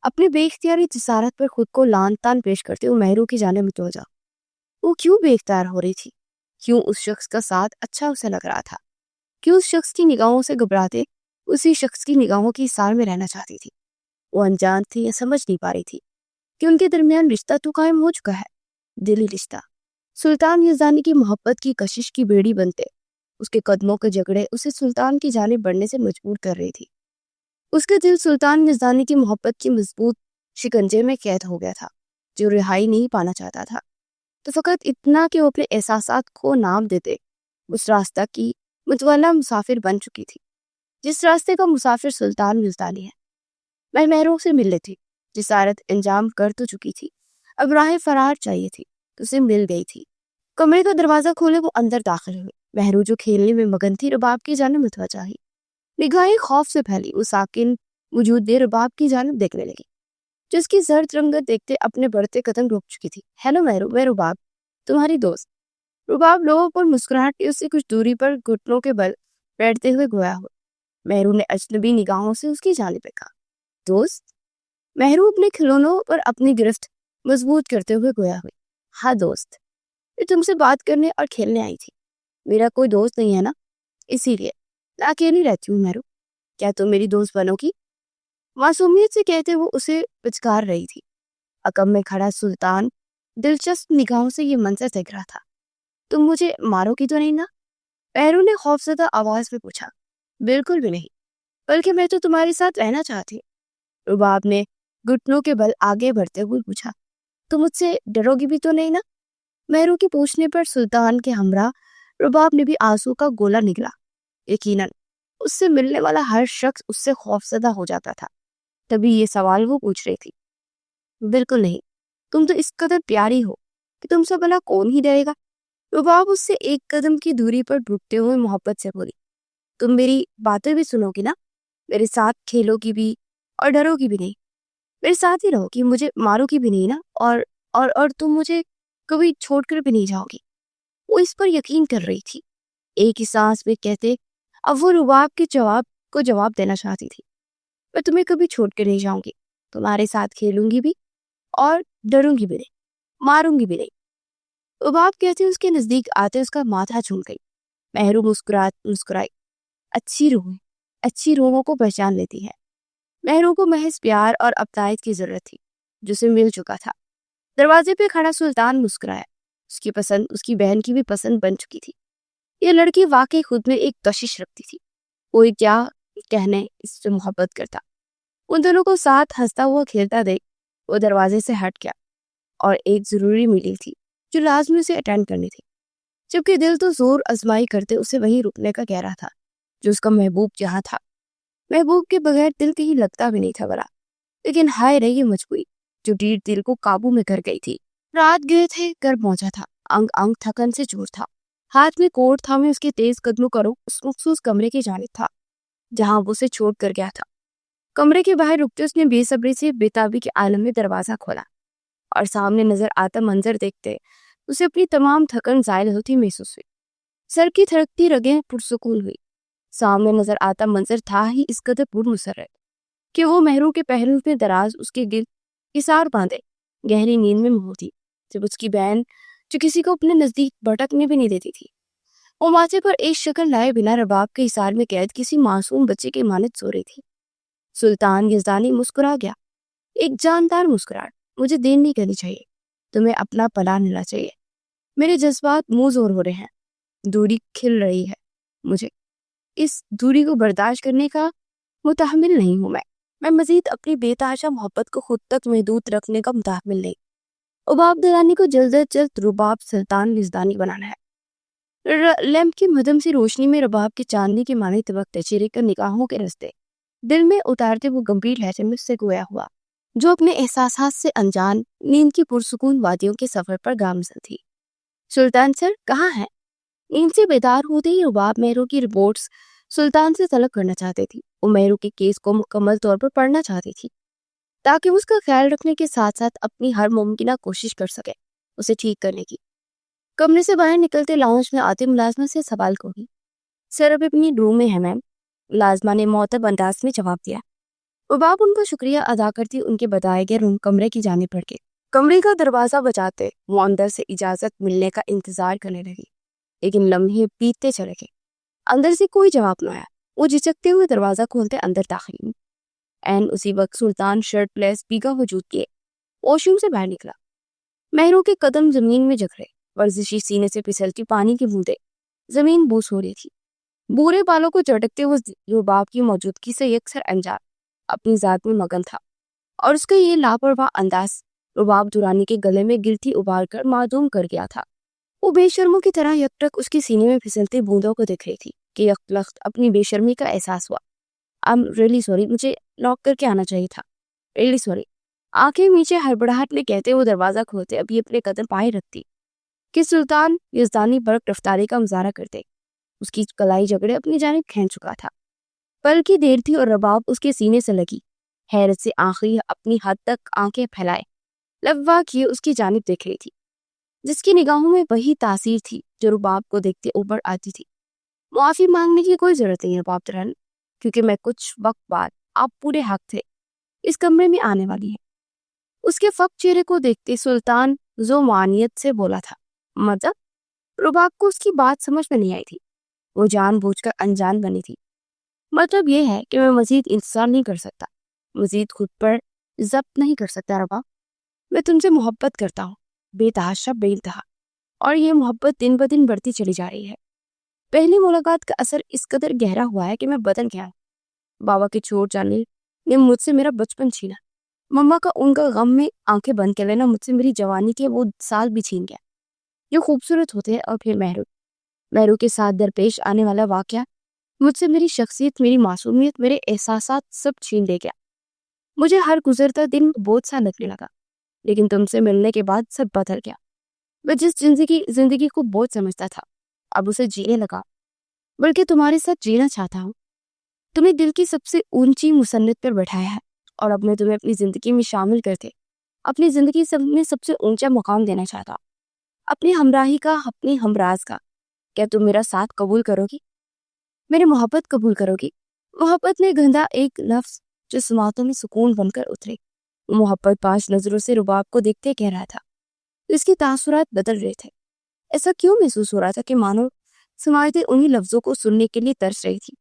اپنی بے اختیاری جسارت پر خود کو لان تان پیش کرتے وہ مہرو کی جانب متوجہ۔ وہ کیوں بے اختیار ہو رہی تھی؟ کیوں اس شخص کا ساتھ اچھا اسے لگ رہا تھا؟ کیوں اس شخص کی نگاہوں سے گھبراتے اسی شخص کی نگاہوں کی سار میں رہنا چاہتی تھی؟ وہ انجان تھی یا سمجھ نہیں پا رہی تھی کہ ان کے درمیان رشتہ تو قائم ہو چکا ہے، دلی رشتہ۔ سلطان یزدانی کی محبت کی کشش کی بیڑی بنتے اس کے قدموں کے جھگڑے اسے سلطان کی جانب بڑھنے سے مجبور کر رہی تھی۔ اس کا دل سلطان یزدانی کی محبت کی مضبوط شکنجے میں قید ہو گیا تھا، جو رہائی نہیں پانا چاہتا تھا۔ تو فقط اتنا کہ وہ اپنے احساسات کو نام دیتے اس راستہ کی متولہ مسافر بن چکی تھی، جس راستے کا مسافر سلطان یزدانی ہے۔ میں مہرو سے مل لیتی، جسارت انجام کر تو چکی تھی، اب راہ فرار چاہیے تھی، تو اسے مل گئی تھی۔ کمرے کا دروازہ کھولے وہ اندر داخل ہوئے۔ مہرو جو کھیلنے میں مگن تھی رباب کی جانب متوجہ ہوئی، نگاہیں خوف سے پھیلی۔ وہ ساکن وجود دے رباب کی جانب دیکھنے لگی، جس کی زرد رنگت دیکھتے اپنے بڑھتے قدم روک چکی تھی۔ ہیلو مہرو، میں رباب، تمہاری دوست۔ رباب لوگوں پر مسکراہٹ کے اس سے کچھ دوری پر گھٹنوں کے بل بیٹھتے ہوئے گویا ہوا۔ مہرو نے اجنبی نگاہوں سے اس کی جانب دیکھا۔ دوست؟ مہرو اپنے کھلونوں پر اپنی گرفت مضبوط کرتے ہوئے گویا ہوئی۔ ہاں دوست، میں تم سے بات کرنے اور کھیلنے آئی تھی۔ میرا کوئی دوست نہیں ہے نا، اسی لیے میں اکیلی رہتی ہوں۔ مہرو، کیا تم میری دوست بنو گی؟ معصومیت سے کہتے وہ اسے پچکار رہی تھی۔ عقب میں کھڑا سلطان دلچسپ نگاہوں سے یہ منظر دیکھ رہا تھا۔ تم مجھے مارو گی تو نہیں نا؟ مہرو نے خوفزدہ آواز میں پوچھا۔ بالکل بھی نہیں، بلکہ میں تو تمہارے ساتھ رہنا چاہتی۔ رباب نے گھٹنوں کے بل آگے بڑھتے ہوئے پوچھا۔ تم مجھ سے ڈرو گی بھی تو نہیں نا؟ مہرو کے پوچھنے پر سلطان کے ہمراہ رباب نے بھی آنسو کا گولا نگلا۔ یقیناً اس سے ملنے والا ہر شخص اس سے خوفزدہ ہو جاتا تھا، تبھی یہ سوال وہ پوچھ رہی تھی۔ بالکل نہیں، تم تو اس قدر پیاری ہو کہ تم سے بھلا کون ہی ڈرے گا؟ رباب اس سے ایک قدم کی دوری پر رکتے ہوئے محبت سے بولی۔ تم میری باتیں بھی سنو گی نا؟ میرے ساتھ کھیلو گی بھی اور ڈرو گی بھی نہیں، میرے ساتھ ہی رہو گی، مجھے مارو گی بھی نہیں نا، اور تم مجھے کبھی چھوڑ کر بھی نہیں جاؤ گی۔ وہ اس پر یقین کر رہی تھی، ایک ہی سانس میں کہتے اب وہ رباب کے جواب کو جواب دینا چاہتی تھی۔ میں تمہیں کبھی چھوڑ کے نہیں جاؤں گی، تمہارے ساتھ کھیلوں گی بھی اور ڈروں گی بھی نہیں، ماروں گی بھی نہیں۔ رباب کہتے اس کے نزدیک آتے اس کا ماتھا جھوم گئی۔ مہرو مسکرائی۔ اچھی روحوں کو پہچان لیتی ہے۔ مہرو کو محض پیار اور اپتائیت کی ضرورت تھی، جسے مل چکا تھا۔ دروازے پہ کھڑا سلطان مسکرایا۔ اس کی پسند اس کی بہن کی بھی پسند بن چکی تھی۔ یہ لڑکی واقعی خود میں ایک کشش رکھتی تھی، کوئی کیا کہنے اس سے محبت کرتا۔ ان دونوں کو ساتھ ہنستا ہوا کھیلتا دیکھ وہ دروازے سے ہٹ گیا، اور ایک ضروری میٹنگ تھی جو لازمی اسے اٹینڈ کرنی تھی، جبکہ دل تو زور آزمائی کرتے اسے وہیں رکنے کا کہہ رہا تھا جو اس کا محبوب جہاں تھا۔ محبوب کے بغیر دل کہیں لگتا بھی نہیں تھا بھلا، لیکن ہائے رہی یہ مجبوری جو ڈیڑھ دل کو قابو میں کر گئی تھی۔ رات گئے تھے، گھر پہنچا تھا، انگ تھکن سے چور تھا، ہاتھ میں کوٹ تھامے اس کے تیز قدموں کا رخ اس مخصوص کمرے کی جانب تھا جہاں وہ اسے چھوڑ کر گیا تھا۔ کمرے کے باہر رکتے اس نے بے صبری سے بےتابی کے عالم میں دروازہ کھولا، اور سامنے نظر آتا منظر دیکھتے اسے اپنی تمام تھکن زائل ہوتی محسوس ہوئی۔ سر کی تھرکتی رگیں پرسکون ہوئی۔ سامنے نظر آتا منظر تھا ہی اس قدر پر مسرت کہ وہ مہرو کے پہلو میں دراز اس کے گرد حصار باندھے گہری نیند میں مہو تھی، جب اس کی بہن جو کسی کو اپنے نزدیک بھٹکنے بھی نہیں دیتی تھی، وہ ماتھے پر ایک شکل لائے بنا رباب کے حصار میں قید کسی معصوم بچے کی مانند سو رہی تھی۔ سلطان یزدانی مسکرا گیا، ایک جاندار مسکراہٹ۔ مجھے دیر نہیں کرنی چاہیے، تمہیں اپنا پناہ لینا چاہیے۔ میرے جذبات منہ زور ہو رہے ہیں، دوری کھل رہی ہے، مجھے اس دوری کو برداشت کرنے کا متحمل نہیں ہوں۔ میں مزید اپنی بے تحاشا محبت کو خود تک محدود رکھنے کا متحمل نہیں۔ رباب دلانی کو جلد از جلد رباب سلطان یزدانی بنانا ہے۔ لیمپ کی مدھم سی روشنی میں رباب کے چاندنی کے معنی تبکتے چہرے کا نگاہوں کے رستے دل میں اتارتے وہ گمبھیر لہجے میں اس سے گویا ہوا جو اپنے احساسات سے انجان نیند کی پرسکون وادیوں کے سفر پر گامزن تھی۔ سلطان سر کہاں ہیں؟ نیند سے بیدار ہوتے ہی رباب مہرو کی رپورٹس سلطان سے طلب کرنا چاہتے تھی۔ وہ مہرو کے کیس کو مکمل طور پر پڑھنا چاہتی تھی تاکہ اس کا خیال رکھنے کے ساتھ ساتھ اپنی ہر ممکنہ کوشش کر سکے اسے ٹھیک کرنے کی۔ کمرے سے باہر نکلتے لاؤنج میں آتے ملازمہ سے سوال ہوگی۔ سر اب اپنی روم میں ہے میم، ملازمہ نے معتب انداز میں جواب دیا۔ رباب ان کا شکریہ ادا کرتی ان کے بتائے گئے روم کمرے کی جانب بڑھ گئی۔ کمرے کا دروازہ بجاتے وہ اندر سے اجازت ملنے کا انتظار کرنے لگی، لیکن لمحے بیتتے چلے گئے، اندر سے کوئی جواب نہ آیا۔ وہ جھجکتے ہوئے دروازہ کھولتے اندر داخل ہوئی۔ این اسی وقت سلطان شرٹ لیس بیگا وجود کیے واش روم سے باہر نکلا۔ مہرو کے قدم زمین میں جگ رہے، ورزشی سینے سے پھسلتی پانی کی بوندیں زمین بوس ہو رہی تھی۔ بورے بالوں کو چٹکتے ہوئے رباب کی موجودگی سے یکسر انجار اپنی ذات میں مگن تھا، اور اس کا یہ لاپرواہ انداز رباب دورانی کے گلے میں گرتی ابال کر معدوم کر گیا تھا۔ وہ بے شرموں کی طرح یکٹک اس کے سینے میں پھسلتی بوندوں کو دیکھ رہی تھی کہ یکلخت اپنی بے شرمی کا احساس ہوا۔ I'm really sorry، مجھے لاک کر کے آنا چاہیے تھا، really sorry۔ آنکھیں نیچے ہڑبڑاہٹ میں کہتے وہ دروازہ کھولتے ابھی اپنے قدم پائے رکھتی کہ سلطان یزدانی برق رفتاری کا مظاہرہ کرتے۔ اس کی کلائی جگڑے اپنی جانب کھینچ چکا تھا۔ پل کی دیر تھی اور رباب اس کے سینے سے لگی، حیرت سے آخری اپنی حد تک آنکھیں پھیلائے لبوا کیے اس کی جانب دیکھ رہی تھی، جس کی نگاہوں میں وہی تاثیر تھی جو رباب کو دیکھتے اوپر آتی تھی۔ معافی مانگنے کی کوئی ضرورت نہیں رباب ترن، کیونکہ میں کچھ وقت بعد آپ پورے حق تھے اس کمرے میں آنے والی ہے۔ اس کے فق چہرے کو دیکھتے سلطان ذو معانیت سے بولا تھا۔ مطلب؟ رباب کو اس کی بات سمجھ میں نہیں آئی تھی، وہ جان بوجھ کر انجان بنی تھی۔ مطلب یہ ہے کہ میں مزید انتظار نہیں کر سکتا، مزید خود پر ضبط نہیں کر سکتا رباب۔ میں تم سے محبت کرتا ہوں، بے تحاشا بے انتہا، اور یہ محبت دن بدن بڑھتی چلی جا رہی ہے۔ پہلی ملاقات کا اثر اس قدر گہرا ہوا ہے کہ میں بدل گیا ہوں۔ بابا کے چھوڑ جانے نے مجھ سے میرا بچپن چھینا، مما کا ان کا غم میں آنکھیں بند کر لینا مجھ سے میری جوانی کے وہ سال بھی چھین گیا جو خوبصورت ہوتے ہیں، اور پھر مہرو کے ساتھ درپیش آنے والا واقعہ مجھ سے میری شخصیت، میری معصومیت، میرے احساسات سب چھین لے گیا۔ مجھے ہر گزرتا دن بہت سا لگنے لگا، لیکن تم سے ملنے کے بعد سب بدل گیا۔ میں جس زندگی کو بہت سمجھتا تھا اب اسے جینے لگا، بلکہ تمہارے ساتھ جینا چاہتا ہوں۔ تمہیں دل کی سب سے اونچی مسنت پر بٹھایا ہے اور اب میں تمہیں اپنی زندگی میں شامل کرتے اپنی زندگی میں سب سے اونچا مقام دینا چاہتا ہوں، اپنی ہمراہی کا، اپنی ہمراز کا۔ کیا تم میرا ساتھ قبول کرو گی؟ میری محبت قبول کرو گی؟ محبت میں گندھا ایک لفظ جو سماعتوں میں سکون بن کر اترے۔ محبت 5 نظروں سے رباب کو دیکھتے کہہ رہا تھا، اس کے تاثرات بدل رہے تھے۔ ایسا کیوں محسوس ہو رہا تھا کہ مانو سماعتیں انہی لفظوں کو سننے کے لیے ترس رہی تھی۔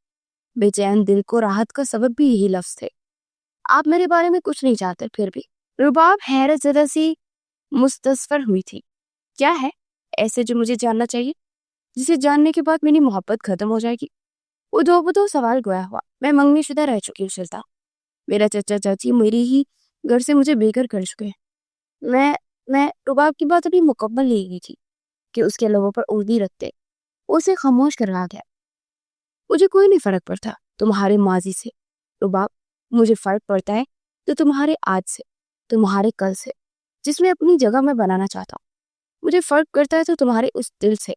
بے چین دل کو راحت کا سبب بھی یہی لفظ تھے۔ آپ میرے بارے میں کچھ نہیں چاہتے، پھر بھی؟ رباب حیرت زدہ سی مستصفر ہوئی تھی۔ کیا ہے ایسے جو مجھے جاننا چاہیے، جسے جاننے کے بعد میری محبت ختم ہو جائے گی؟ وہ دو سوال گویا ہوا۔ میں منگنی شدہ رہ چکی ہوں سلطان، میرا چچا چاچی میری ہی گھر سے مجھے بے گھر کر چکے ہیں۔ میں رباب کی بات ابھی مکمل نہیں ہوئی تھی کہ اس کے لبوں پر انگلی رکھتے اسے خاموش کرا گیا۔ مجھے کوئی نہیں فرق پڑتا تمہارے ماضی سے رباب، مجھے فرق پڑتا ہے تو تمہارے آج سے، تمہارے کل سے، جس میں اپنی جگہ میں بنانا چاہتا ہوں۔ مجھے فرق کرتا ہے تو تمہارے اس دل سے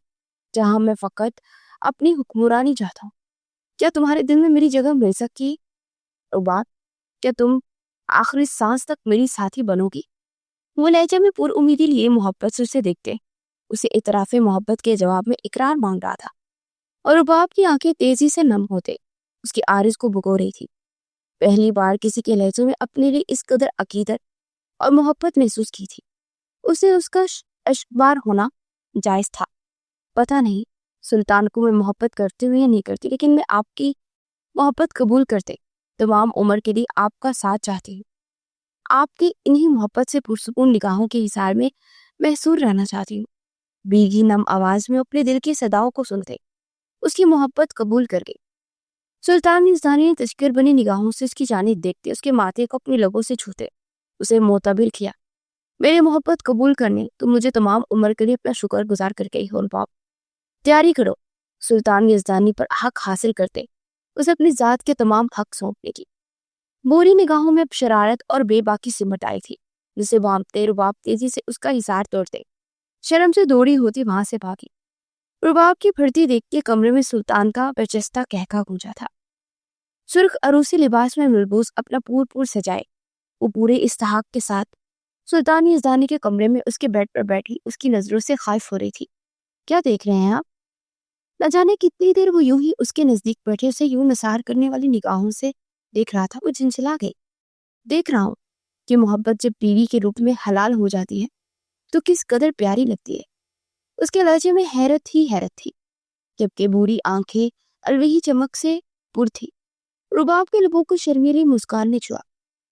جہاں میں فقط اپنی حکمرانی چاہتا ہوں۔ کیا تمہارے دل میں میری جگہ مل سکتی ہے رباب؟ کیا تم آخری سانس تک میری ساتھی بنو گی؟ وہ لہجے میں پر امیدی لیے محبت سے اسے دیکھتے اسے اعتراف محبت کے جواب میں اقرار مانگ رہا تھا، اور رباب کی آنکھیں تیزی سے نم ہوتے اس کی عارض کو بھگو رہی تھی۔ پہلی بار کسی کے لہجے میں اپنے لیے اس قدر عقیدت اور محبت محسوس کی تھی۔ اسے اس کا اشکبار ہونا جائز تھا۔ پتہ نہیں سلطان کو میں محبت کرتی ہوں یا نہیں کرتی، لیکن میں آپ کی محبت قبول کرتے تمام عمر کے لیے آپ کا ساتھ چاہتی ہوں۔ آپ کی انہی محبت سے پرسکون نگاہوں کے حصار میں محصور رہنا چاہتی ہوں۔ بیگی نم آواز میں اپنے دل کی صداؤں کو سنتے اس کی محبت قبول کر گئی۔ سلطان یزدانی نے تشکر بنی نگاہوں سے اس کی جانب دیکھتے اس کے ماتھے کو اپنی لبوں سے چھوتے اسے معتبر کیا۔ میری محبت قبول کرنے تو مجھے تمام عمر کے لیے اپنا شکر گزار کر کے ہی ہو رباب۔ تیاری کرو۔ سلطان یزدانی پر حق حاصل کرتے اسے اپنی ذات کے تمام حق سونپنے کی۔ بوری نگاہوں میں اب شرارت اور بے باکی سمٹ آئی تھی، جسے بھانپتے رباب تیزی سے اس کا حصار توڑتے شرم سے دوڑی ہوتی وہاں سے بھاگی۔ رباب کی پھرتی دیکھ کے کمرے میں سلطان کا برجستہ کہکا گونجا تھا۔ سرخ عروسی لباس میں ملبوس، اپنا پور سجائے، وہ پورے استحقاق کے ساتھ سلطان یزدانی کے کمرے میں اس کے بیڈ پر بیٹھی اس کی نظروں سے خائف ہو رہی تھی۔ کیا دیکھ رہے ہیں آپ؟ نہ جانے کتنی دیر وہ یوں ہی اس کے نزدیک بیٹھے اسے یوں نثار کرنے والی نگاہوں سے دیکھ رہا تھا۔ وہ جھنجھلا گئی۔ دیکھ رہا ہوں کہ محبت جب بیوی کے روپ میں حلال ہو جاتی ہے تو کس قدر پیاری لگتی ہے۔ اس کے لہجے میں حیرت ہی حیرت تھی، جبکہ بوری آنکھیں الوہی چمک سے پر تھی۔ رباب کے لبوں کو شرمیلی مسکان نے چھوا۔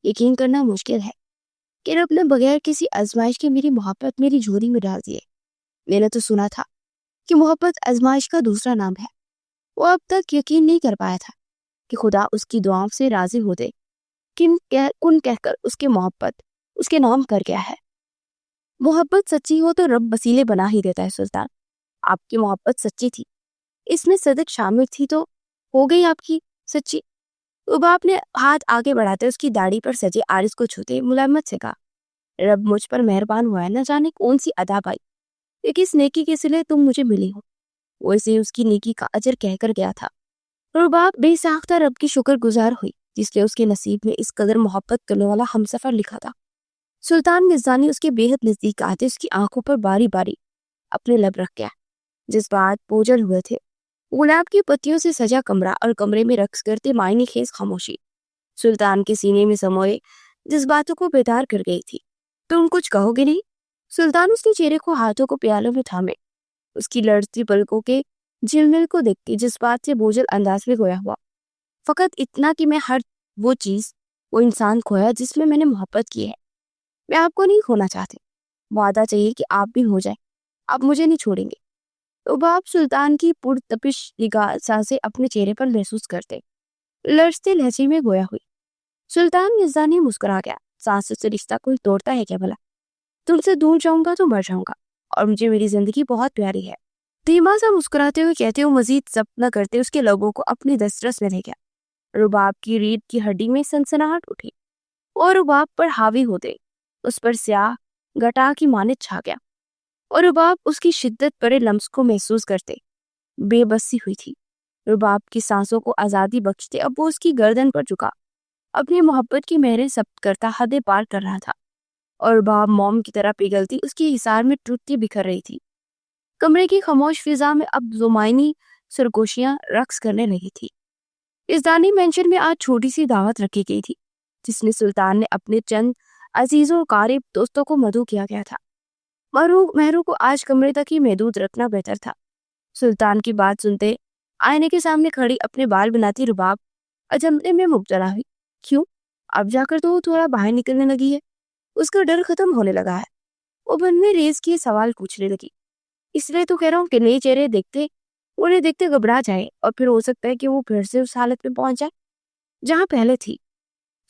یقین کرنا مشکل ہے کہ رب نے بغیر کسی آزمائش کے میری محبت میری جھولی میں ڈال دی ہے۔ میں نے تو سنا تھا کہ محبت آزمائش کا دوسرا نام ہے۔ وہ اب تک یقین نہیں کر پایا تھا کہ خدا اس کی دعاؤں سے راضی ہو دے کن کہہ کر اس کے محبت اس کے نام کر گیا ہے۔ محبت سچی ہو تو رب وسیلے بنا ہی دیتا ہے سلطان۔ آپ کی محبت سچی تھی، اس میں صدق شامل تھی تو ہو گئی آپ کی سچی۔ رباب نے ہاتھ آگے بڑھاتے اس کی داڑھی پر سجے عارض کو چھوتے ملائمت سے کہا، رب مجھ پر مہربان ہوا ہے، نہ جانے کون سی ادا پائی کہ کس نیکی کے صلے تم مجھے ملی ہو۔ وہ اسے اس کی نیکی کا اجر کہہ کر گیا تھا۔ رباب بے ساختہ رب کی شکر گزار ہوئی جس نے اس کے نصیب میں اس قدر محبت کرنے والا ہمسفر لکھا تھا۔ سلطان یزدانی اس کے بے حد نزدیک آتے اس کی آنکھوں پر باری باری اپنے لب رکھ گیا۔ جذبات بوجھل ہوئے تھے۔ گلاب کی پتیوں سے سجا کمرہ اور کمرے میں رقص کرتے معنی خیز خاموشی سلطان کے سینے میں سموئے جذباتوں کو بیدار کر گئی تھی۔ تم کچھ کہو گے نہیں؟ سلطان اس کے چہرے کو ہاتھوں کو پیالوں میں تھامے اس کی لڑزتی پلکوں کے جھلمل کو دیکھتی جذبات سے بوجھل انداز میں گویا ہوا، فقط اتنا کہ میں ہر وہ چیز وہ انسان کھویا جس میں نے محبت کی ہے۔ میں آپ کو نہیں کھونا چاہتے، وعدہ چاہیے کہ آپ بھی ہو جائیں، آپ مجھے نہیں چھوڑیں گے۔ رباب سلطان کی پرتپش نگاہ سانسیں اپنے چہرے پر محسوس کرتے لرزتے لہجے میں گویا ہوئی۔ سلطان یزدانی مسکرا گیا، سانسوں سے رشتہ کوئی توڑتا ہے کیا بھلا؟ تم سے دور جاؤں گا تو مر جاؤں گا، اور مجھے میری زندگی بہت پیاری ہے۔ دھیما سا مسکراتے ہوئے کہتے ہوئے مزید ضبط نہ کرتے اس کے لبوں کو اپنی دسترس میں لے گیا۔ رباب کی ریڑھ کی ہڈی میں سنسناہٹ اٹھی اور رباب پر حاوی ہوتے اس پر سیاہ گٹا کی مانند چھا گیا، اور رباب اس کی شدت بڑے لمس کو محسوس کرتے بے بسی ہوئی تھی۔ رباب کی سانسوں کو آزادی بخشتے اب وہ اس کی گردن پر جھکا، اپنی محبت کی مہریں ثبت کرتا حدیں پار کر رہا تھا، اور رباب موم کی طرح پگھلتی اس کی حصار میں ٹوٹتی بکھر رہی تھی۔ کمرے کی خاموش فضا میں اب زمائنی سرگوشیاں رقص کرنے لگی تھی۔ اس دانی مینشن میں آج چھوٹی سی دعوت رکھی گئی تھی جس میں سلطان نے اپنے چند عزیزوں و قریب دوستوں کو مدعو کیا گیا تھا۔ مہرو کو آج کمرے تک ہی محدود رکھنا بہتر تھا۔ سلطان کی بات سنتے آئینے کے سامنے کھڑی اپنے بال بناتی رباب اجنبے میں مبتلا ہوئی۔ کیوں؟ اب جا کر تو وہ تھوڑا باہر نکلنے لگی ہے، اس کا ڈر ختم ہونے لگا ہے۔ وہ من میں ریز کیے سوال پوچھنے لگی۔ اس لیے تو کہہ رہا ہوں کہ نئے چہرے انہیں دیکھتے گھبرا جائے، اور پھر ہو سکتا ہے کہ وہ پھر سے اس حالت میں پہنچ جائے جہاں پہلے تھی۔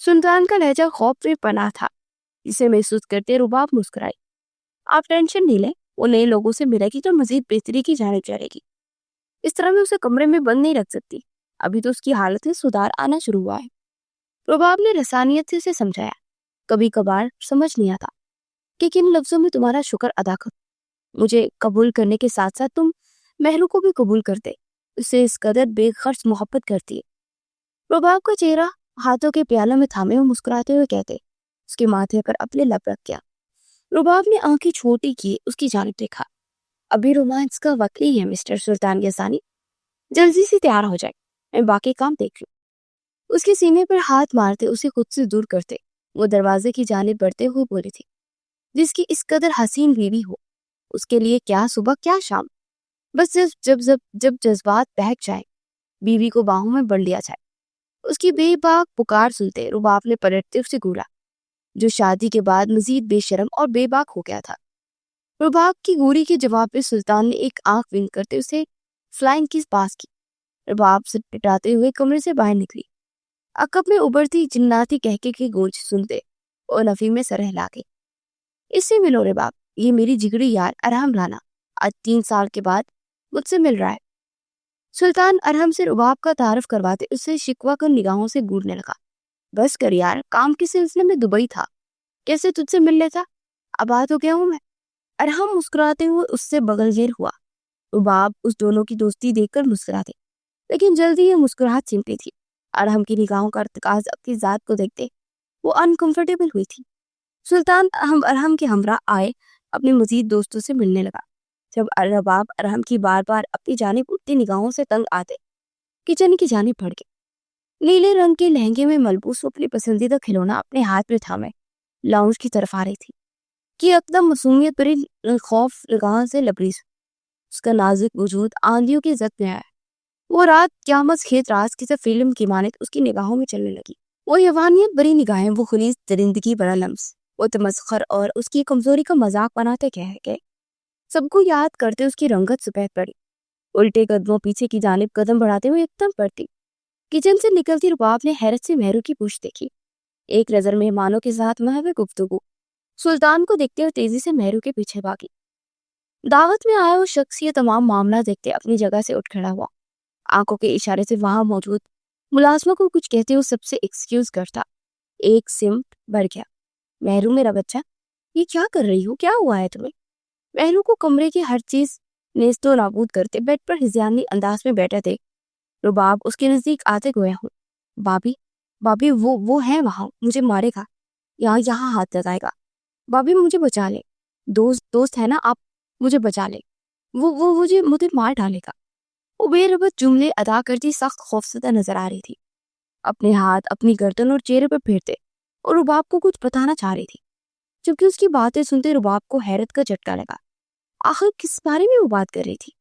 سلطان کا لہجہ خوف میں پناہ تھا، اسے محسوس کرتے رباب مسکرائی۔ آپ ٹینشن نہیں لیں، وہ نئے لوگوں سے ملے گی تو مزید بہتری کی جانب جائے گی۔ اس طرح میں اسے کمرے میں بند نہیں رکھ سکتی، ابھی تو اس کی حالت میں سدھار آنا شروع ہوا ہے۔ رباب نے رسانیت سے اسے سمجھایا، کبھی کبھار سمجھ نہیں آتا کہ کن لفظوں میں تمہارا شکر ادا کرو۔ مجھے قبول کرنے کے ساتھ ساتھ تم مہرو کو بھی قبول کرتے، اسے اس قدر بے خرچ محبت کرتی ہے۔ رباب کا چہرہ ہاتھوں کے پیالوں میں تھامے ہوئے مسکراتے ہوئے کہتے، اس کے ماتھے پر اپنے لب رکھ گیا۔ رباب نے آنکھیں چھوٹی کی اس کی جانب دیکھا۔ ابھی رومانس کا وقت نہیں ہے مسٹر سلطان یزدانی، جلدی سے تیار ہو جائے، میں باقی کام دیکھ لوں۔ اس کے سینے پر ہاتھ مارتے اسے خود سے دور کرتے وہ دروازے کی جانب بڑھتے ہوئے بولی تھی، جس کی اس قدر حسین بیوی ہو، اس کے لیے کیا صبح کیا شام، بس جب جذبات بہک جائے بیوی کو باہوں میں بڑھ لیا جائے۔ اس کی بے باک پکار سنتے رباب نے پلٹتے اسے گھورا، جو شادی کے بعد مزید بے شرم اور بے باک ہو گیا تھا۔ رباب کی گوری کے جواب پہ سلطان نے ایک آنکھ ونک کرتے اسے فلائنگ کس پاس کی۔ رباب سے پٹاتے ہوئے کمرے سے باہر نکلی، عقب میں ابھرتی جناتی کہکے کی گونج سنتے اور نفی میں سر ہلا گئی۔ اس سے ملو رباب، یہ میری جگری یار ارحم رانا آج 3 سال کے بعد مجھ سے مل رہا ہے۔ سلطان ارحم سے رباب کا تعارف کرواتے اسے شکوہ کر نگاہوں سے گورنے لگا۔ بس کر یار، کام کے سلسلے میں دبئی تھا، کیسے تجھ سے مل لیتا، اب آ تو گیا ہوں میں۔ ارحم مسکراتے ہوئے اس سے بغل گیر ہوا۔ رباب اس دونوں کی دوستی دیکھ کر مسکراتے، لیکن جلدی یہ مسکراہٹ سمٹی تھی۔ ارحم کی نگاہوں کا ارتکاز اپنی ذات کو دیکھتے وہ انکمفرٹیبل ہوئی تھی۔ سلطان ارحم کے ہمراہ آئے اپنے مزید دوستوں سے ملنے لگا۔ جب رباب ارحم کی بار بار اپنی جانب اٹھتی نگاہوں سے تنگ آتے کچن کی جانب بڑھ گئے۔ نیلے رنگ کے لہنگے میں ملبوس اپنی پسندیدہ کھلونا اپنے ہاتھ میں تھامے لاؤنج کی طرف آ رہی تھی کہ اقدم معصومیت بری خوف نگاہ سے لبریز، اس کا نازک وجود آندھیوں کی زد میں آیا۔ وہ رات قیامت خیز راز کی فلم کی مانند اس کی نگاہوں میں چلنے لگی۔ وہ یوانیت بری نگاہیں، وہ خلیز درندگی بڑا لمس، وہ تمسخر اور اس کی کمزوری کا مذاق بناتے کہہ گئے۔ سب کو یاد کرتے اس کی رنگت سفید پڑی، الٹے قدموں پیچھے کی جانب قدم بڑھاتے ہوئے ایک دم پڑتی۔ کچن سے نکلتی رباب نے حیرت سے مہرو کی پوچھ دیکھی، ایک نظر مہمانوں کے ساتھ محو گفتگو۔ سلطان کو دیکھتے ہوئے تیزی سے مہرو کے پیچھے بھاگی۔ دعوت میں آیا وہ شخص یہ تمام معاملہ دیکھتے اپنی جگہ سے اٹھ کھڑا ہوا، آنکھوں کے اشارے سے وہاں موجود ملازموں کو کچھ کہتے ہوئے سب سے ایکسکیوز کرتا۔ ایک سمٹ بڑھ گیا۔ مہرو میرا بچہ، یہ کیا کر رہی ہو، کیا ہوا ہے تمہیں؟ مہرو کو کمرے کی ہر چیز نیست و نابود کرتے بیڈ پر ہذیانی انداز میں بیٹھے تھے رباب اس کے نزدیک آتے گویا ہوں۔ بابی وہ ہے وہاں، مجھے مارے گا، یہاں ہاتھ لگائے گا، بابی مجھے بچا لے، دوست ہے نا آپ، مجھے بچا لے، وہ مجھے مار ڈالے گا۔ وہ بے ربط جملے ادا کرتی سخت خوفزدہ نظر آ رہی تھی، اپنے ہاتھ اپنی گردن اور چہرے پر پھیرتے اور رباب کو کچھ بتانا چاہ رہی تھی، جبکہ اس کی باتیں سنتے رباب کو حیرت کا جھٹکا لگا۔ آخر کس بارے میں وہ بات کر رہی تھی؟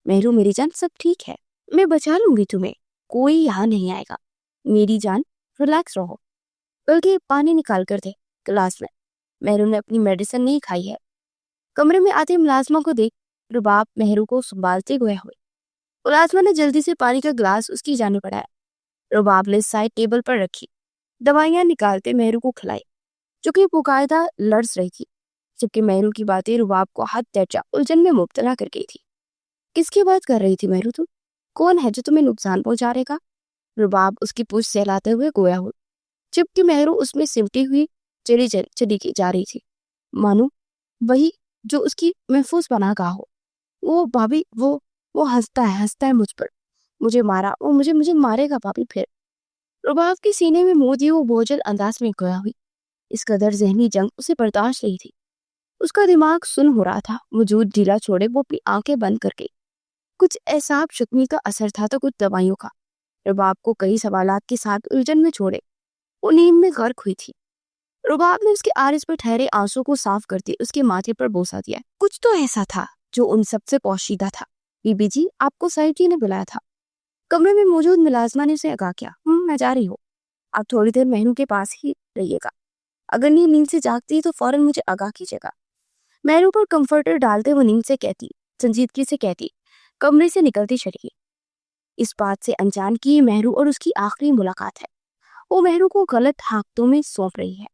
مہرو میری جان، سب ٹھیک ہے، میں بچا لوں گی تمہیں، کوئی یہاں نہیں آئے گا، میری جان ریلیکس رہو، بلکہ پانی نکال کر دے گلاس میں، مہرو نے اپنی میڈیسن نہیں کھائی ہے۔ کمرے میں آتے ملازمہ کو دیکھ رباب مہرو کو سنبھالتے گویا ہوئے۔ ملازمہ نے جلدی سے پانی کا گلاس اس کی جانب بڑھایا۔ رباب نے سائڈ ٹیبل پر رکھی دوائیاں نکالتے مہرو کو کھلائی، جو کہ باقاعدہ لرز رہی تھی، جبکہ مہرو کی باتیں رباب کو حد درجہ الجھن میں مبتلا کر گئی تھی۔ کس کی بات کر رہی تھی مہرو تم؟ کون ہے جو تمہیں نقصان پہنچا رہے گا؟ رباب اس کی پوچھ سہلاتے ہوئے گویا ہو، جبکہ مہرو اس میں سمٹی ہوئی چلی جا رہی تھی، مانو وہی جو اس کی محفوظ پناہ گاہ ہو۔ وہ بابی وہ ہنستا ہے مجھ پر، مجھے مارا، وہ مجھے مارے گا پاپی پھر۔ رباب کے سینے میں منہ دیے وہ بوجھل انداز میں گویا ہوئی۔ اس قدر ذہنی جنگ اسے برداشت نہیں تھی۔ اس کا دماغ سن ہو رہا تھا، وجود ڈھیلا چھوڑے وہ اپنی آنکھیں بند کر گئی۔ کچھ اعصاب شکنی کا اثر تھا تو کچھ دوائیوں کا۔ رباب کو کئی سوالات کے ساتھ الجھن میں چھوڑے وہ نیند میں غرق ہوئی تھی۔ رباب نے اس کے عارض پر ٹھہرے آنسو کو صاف کرتے اس کے ماتھے پر بوسہ دیا۔ کچھ تو ایسا تھا جو ان سب سے پوشیدہ تھا۔ بی بی جی، آپ کو صاحب جی نے بلایا تھا۔ کمرے میں موجود ملازمہ نے اسے آگاہ کیا۔ میں جا رہی ہوں، آپ تھوڑی دیر مہنو کے پاس ہی رہیے گا۔ اگر نیند سے جاگتی ہے تو فوراً مجھے آگاہ کیجیے گا۔ مہنو پر کمفرٹر ڈالتے وہ نیند سے کہتی، سنجیدگی سے کہتی، کمرے سے نکلتی چلی گئی۔ اس بات سے انجان کی یہ مہرو اور اس کی آخری ملاقات ہے۔ وہ مہرو کو غلط ہاتھوں میں سونپ رہی ہے۔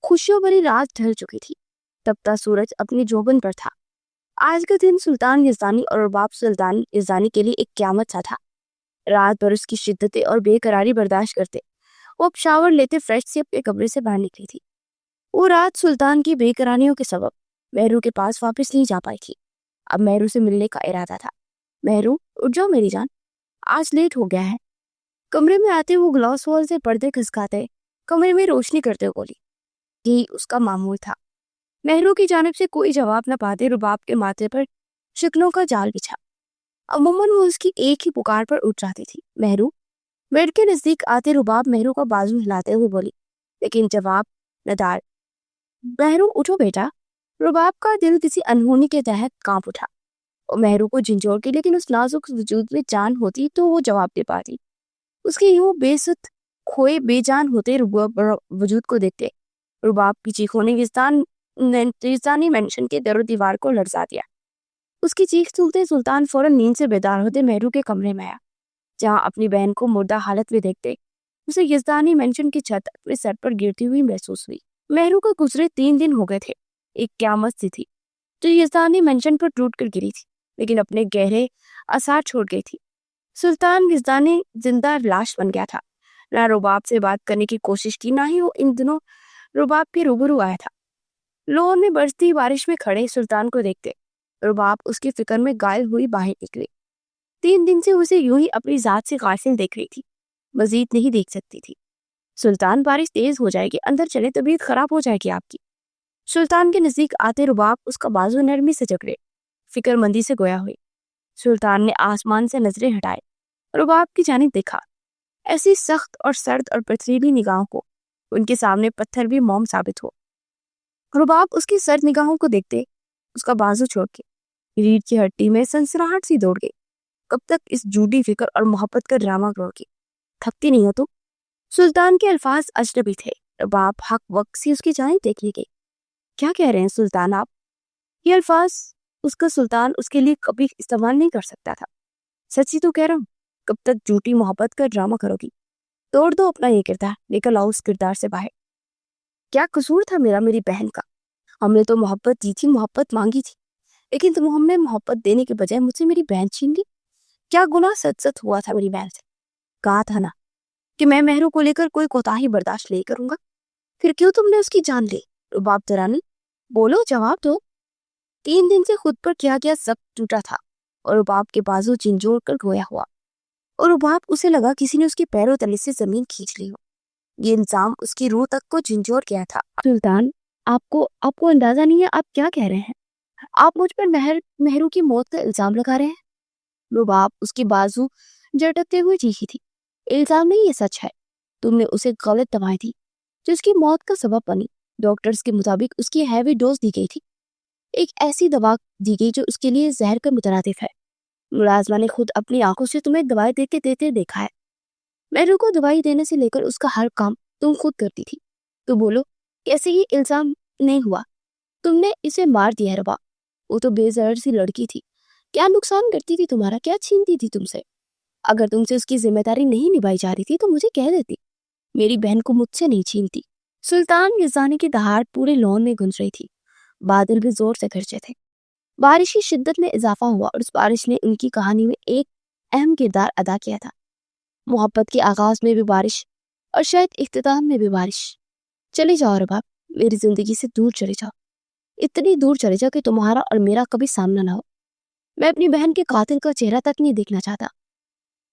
خوشیوں بھری رات ڈھل چکی تھی، تپتا سورج اپنے جوبن پر تھا۔ آج کا دن سلطان یزدانی اور رباب سلطان یزدانی کے لیے ایک قیامت سا تھا۔ رات بھر اس کی شدتیں اور بے قراری برداشت کرتے وہ اب شاور لیتے فریش سے اپنے کمرے سے باہر نکلی تھی۔ وہ رات سلطان کی بے قراریوں کے سبب مہرو کے پاس واپس نہیں جا پائی تھی۔ اب مہرو سے ملنے کا ارادہ تھا۔ مہرو، اٹھ جاؤ میری جان، آج لیٹ ہو گیا ہے۔ کمرے میں آتے وہ گلاس وال سے پردے کھسکاتے کمرے میں روشنی کرتے ہوئے بولی۔ یہی اس کا معمول تھا۔ مہرو کی جانب سے کوئی جواب نہ پاتے رباب کے ماتھے پر شکنوں کا جال بچھا۔ عموماً وہ اس کی ایک ہی پکار پر اٹھ جاتی تھی، مہرو۔ بیڈ کے نزدیک آتے رباب مہرو کا بازو ہلاتے ہوئے بولی، لیکن جواب ندار۔ مہرو، اٹھو بیٹا۔ رباب کا دل کسی انہونی کے تحت کانپ اٹھا۔ اور مہرو کو جھنجھوڑ کے لیکن اس نازک وجود میں جان ہوتی تو وہ جواب دے پاتی۔ اس کے یوں بے ست کھوئے بے جان ہوتے وجود کو دیکھتے رباب کی چیخوں نے یزدانی مینشن کے در و دیوار کو لرزا دیا۔ اس کی چیخ سنتے سلطان فوراً نیند سے بیدار ہوتے مہرو کے کمرے میں آیا، جہاں اپنی بہن کو مردہ حالت میں دیکھتے اسے یزدانی مینشن کی چھت اپنے سر پر گرتی ہوئی محسوس ہوئی۔ مہرو کو گزرے 3 دن ہو گئے تھے۔ ایک قیامت سی تھی جو یزدانی مینشن پر ٹوٹ کر گری تھی، لیکن اپنے گہرے آثار چھوڑ گئی تھی۔ سلطان یزدانی زندہ لاش بن گیا تھا۔ نہ رباب سے بات کرنے کی کوشش کی، نہ ہی وہ ان دنوں رباب کے روبرو آیا تھا۔ لون میں برستی بارش میں کھڑے سلطان کو دیکھتے رباب اس کی فکر میں غائب ہوئی باہر نکلی۔ 3 دن سے اسے یوں ہی اپنی ذات سے غافل دیکھ رہی تھی، مزید نہیں دیکھ سکتی تھی۔ سلطان، بارش تیز ہو جائے گی، اندر چلے، طبیعت خراب ہو جائے گی آپ کی۔ سلطان کے نزدیک آتے رباب اس کا بازو نرمی سے جکڑے فکر مندی سے گویا ہوئی۔ سلطان نے آسمان سے نظریں ہٹائے رباب کی جانب دیکھا۔ ایسی سخت اور سرد اور پتھریلی نگاہوں کو ان کے سامنے پتھر بھی موم ثابت ہو۔ رباب اس کی سرد نگاہوں کو دیکھتے اس کا بازو چھوڑ کے ریڑھ کی ہڈی میں سنسراہٹ سی دوڑ گئی۔ کب تک اس جھوٹی فکر اور محبت کا ڈرامہ کرو گی؟ تھکتی نہیں ہو تو؟ سلطان کے الفاظ اجنبی تھے۔ رباب حق وقت سی اس کی جانب دیکھ لی گئی۔ کیا کہہ رہے ہیں سلطان آپ؟ یہ الفاظ اس کا سلطان اس کے لیے کبھی استعمال نہیں کر سکتا تھا۔ سچی تو کہہ رہا ہوں، کب تک جھوٹی محبت کا ڈرامہ کرو گی؟ توڑ دو اپنا یہ کردار، نکل آؤ اس کردار سے باہر۔ کیا قصور تھا میرا میری بہن کا؟ ہم نے تو محبت دی تھی، محبت مانگی تھی، لیکن تم نے محبت دینے کے بجائے مجھ سے میری بہن چھین لی۔ کیا گناہ سچ ہوا تھا میری بہن سے؟ کہا تھا نا کہ میں مہرو کو لے کر کوئی کوتاہی برداشت نہیں کروں گا، پھر کیوں تم نے اس کی جان لی؟ رباب ترانی، بولو، جواب دو۔ 3 دن سے خود پر کیا سخت ٹوٹا تھا اور رباب کے بازو جھنجھوڑ کر گویا ہوا، اور رباب اسے لگا کسی نے اس کے پیروں تلے سے زمین کھینچ لی ہو۔ یہ الزام اس کی روح تک کو جھنجھوڑ گیا تھا۔ سلطان، آپ کو اندازہ نہیں ہے آپ کیا کہہ رہے ہیں؟ آپ مجھ پر مہرو کی موت کا الزام لگا رہے ہیں؟ رباب اس کی بازو جھٹکتے ہوئے چیخی تھی۔ الزام نہیں، یہ سچ ہے۔ تم نے اسے غلط دوائیں دی جو اس کی موت کا سبب بنی۔ ڈاکٹرز کے مطابق اس کی ہیوی ڈوز دی گئی تھی، ایک ایسی دوا دی گئی جو اس کے لیے زہر کا مترادف ہے۔ ملازمہ نے خود اپنی آنکھوں سے تمہیں دوائی دیتے دیکھا ہے۔ مہرو کو دوائی دینے سے لے کر اس کا ہر کام تم خود کرتی تھی۔ تو بولو، کیسے یہ الزام نہیں ہوا؟ تم نے اسے مار دیا ہے رباب، وہ تو بے ضرر سی لڑکی تھی، کیا نقصان کرتی تھی تمہارا، کیا چھینتی تھی تم سے؟ اگر تم سے اس کی ذمہ داری نہیں نبھائی جا رہی تھی تو مجھے کہہ دیتی، میری بہن کو مجھ سے نہیں چھینتی۔ سلطان یزدانی کی دہاڑ پورے لون میں گونج رہی تھی، بادل بھی زور سے گرجے تھے۔ بارش کی شدت میں اضافہ ہوا اور اس بارش نے ان کی کہانی میں ایک اہم کردار ادا کیا تھا۔ محبت کے آغاز میں بھی بارش اور شاید اختتام میں بھی بارش۔ چلے جاؤ رباب، میری زندگی سے دور چلے جاؤ، اتنی دور چلے جاؤ کہ تمہارا اور میرا کبھی سامنا نہ ہو۔ میں اپنی بہن کے قاتل کا چہرہ تک نہیں دیکھنا چاہتا۔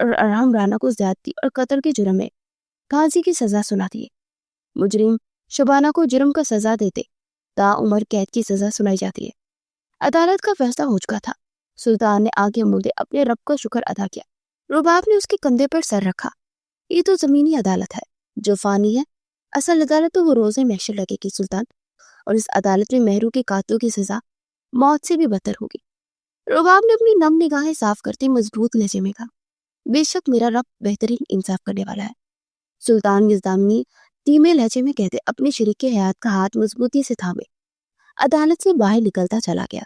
اور ارحم رانا کو زیادتی اور قتل کے جرم میں پھانسی کی سزا سنا دیے۔ مجرم شبانہ کو جرم کا سزا دیتے تا عمر قید کی سزا سنائی جاتی ہے۔ عدالت کا فیصلہ ہو چکا تھا۔ سلطان نے آنکھیں مودے اپنے رب کا شکر ادا کیا۔ رباب نے اس کے کندھے پر سر رکھا۔ یہ تو زمینی عدالت ہے جو فانی ہے، اصل عدالت تو وہ روزے محشر لگے گی سلطان، اور اس عدالت میں مہرو کے قاتلوں کی سزا موت سے بھی بدتر ہوگی۔ رباب نے اپنی نم نگاہیں صاف کرتے مضبوط لہجے میں کہا، بے شک میرا رب بہترین انصاف کرنے والا ہے۔ سلطان نظامی دھیمے لہجے میں کہتے اپنے شریک حیات کا ہاتھ مضبوطی سے تھامے عدالت سے باہر نکلتا چلا گیا۔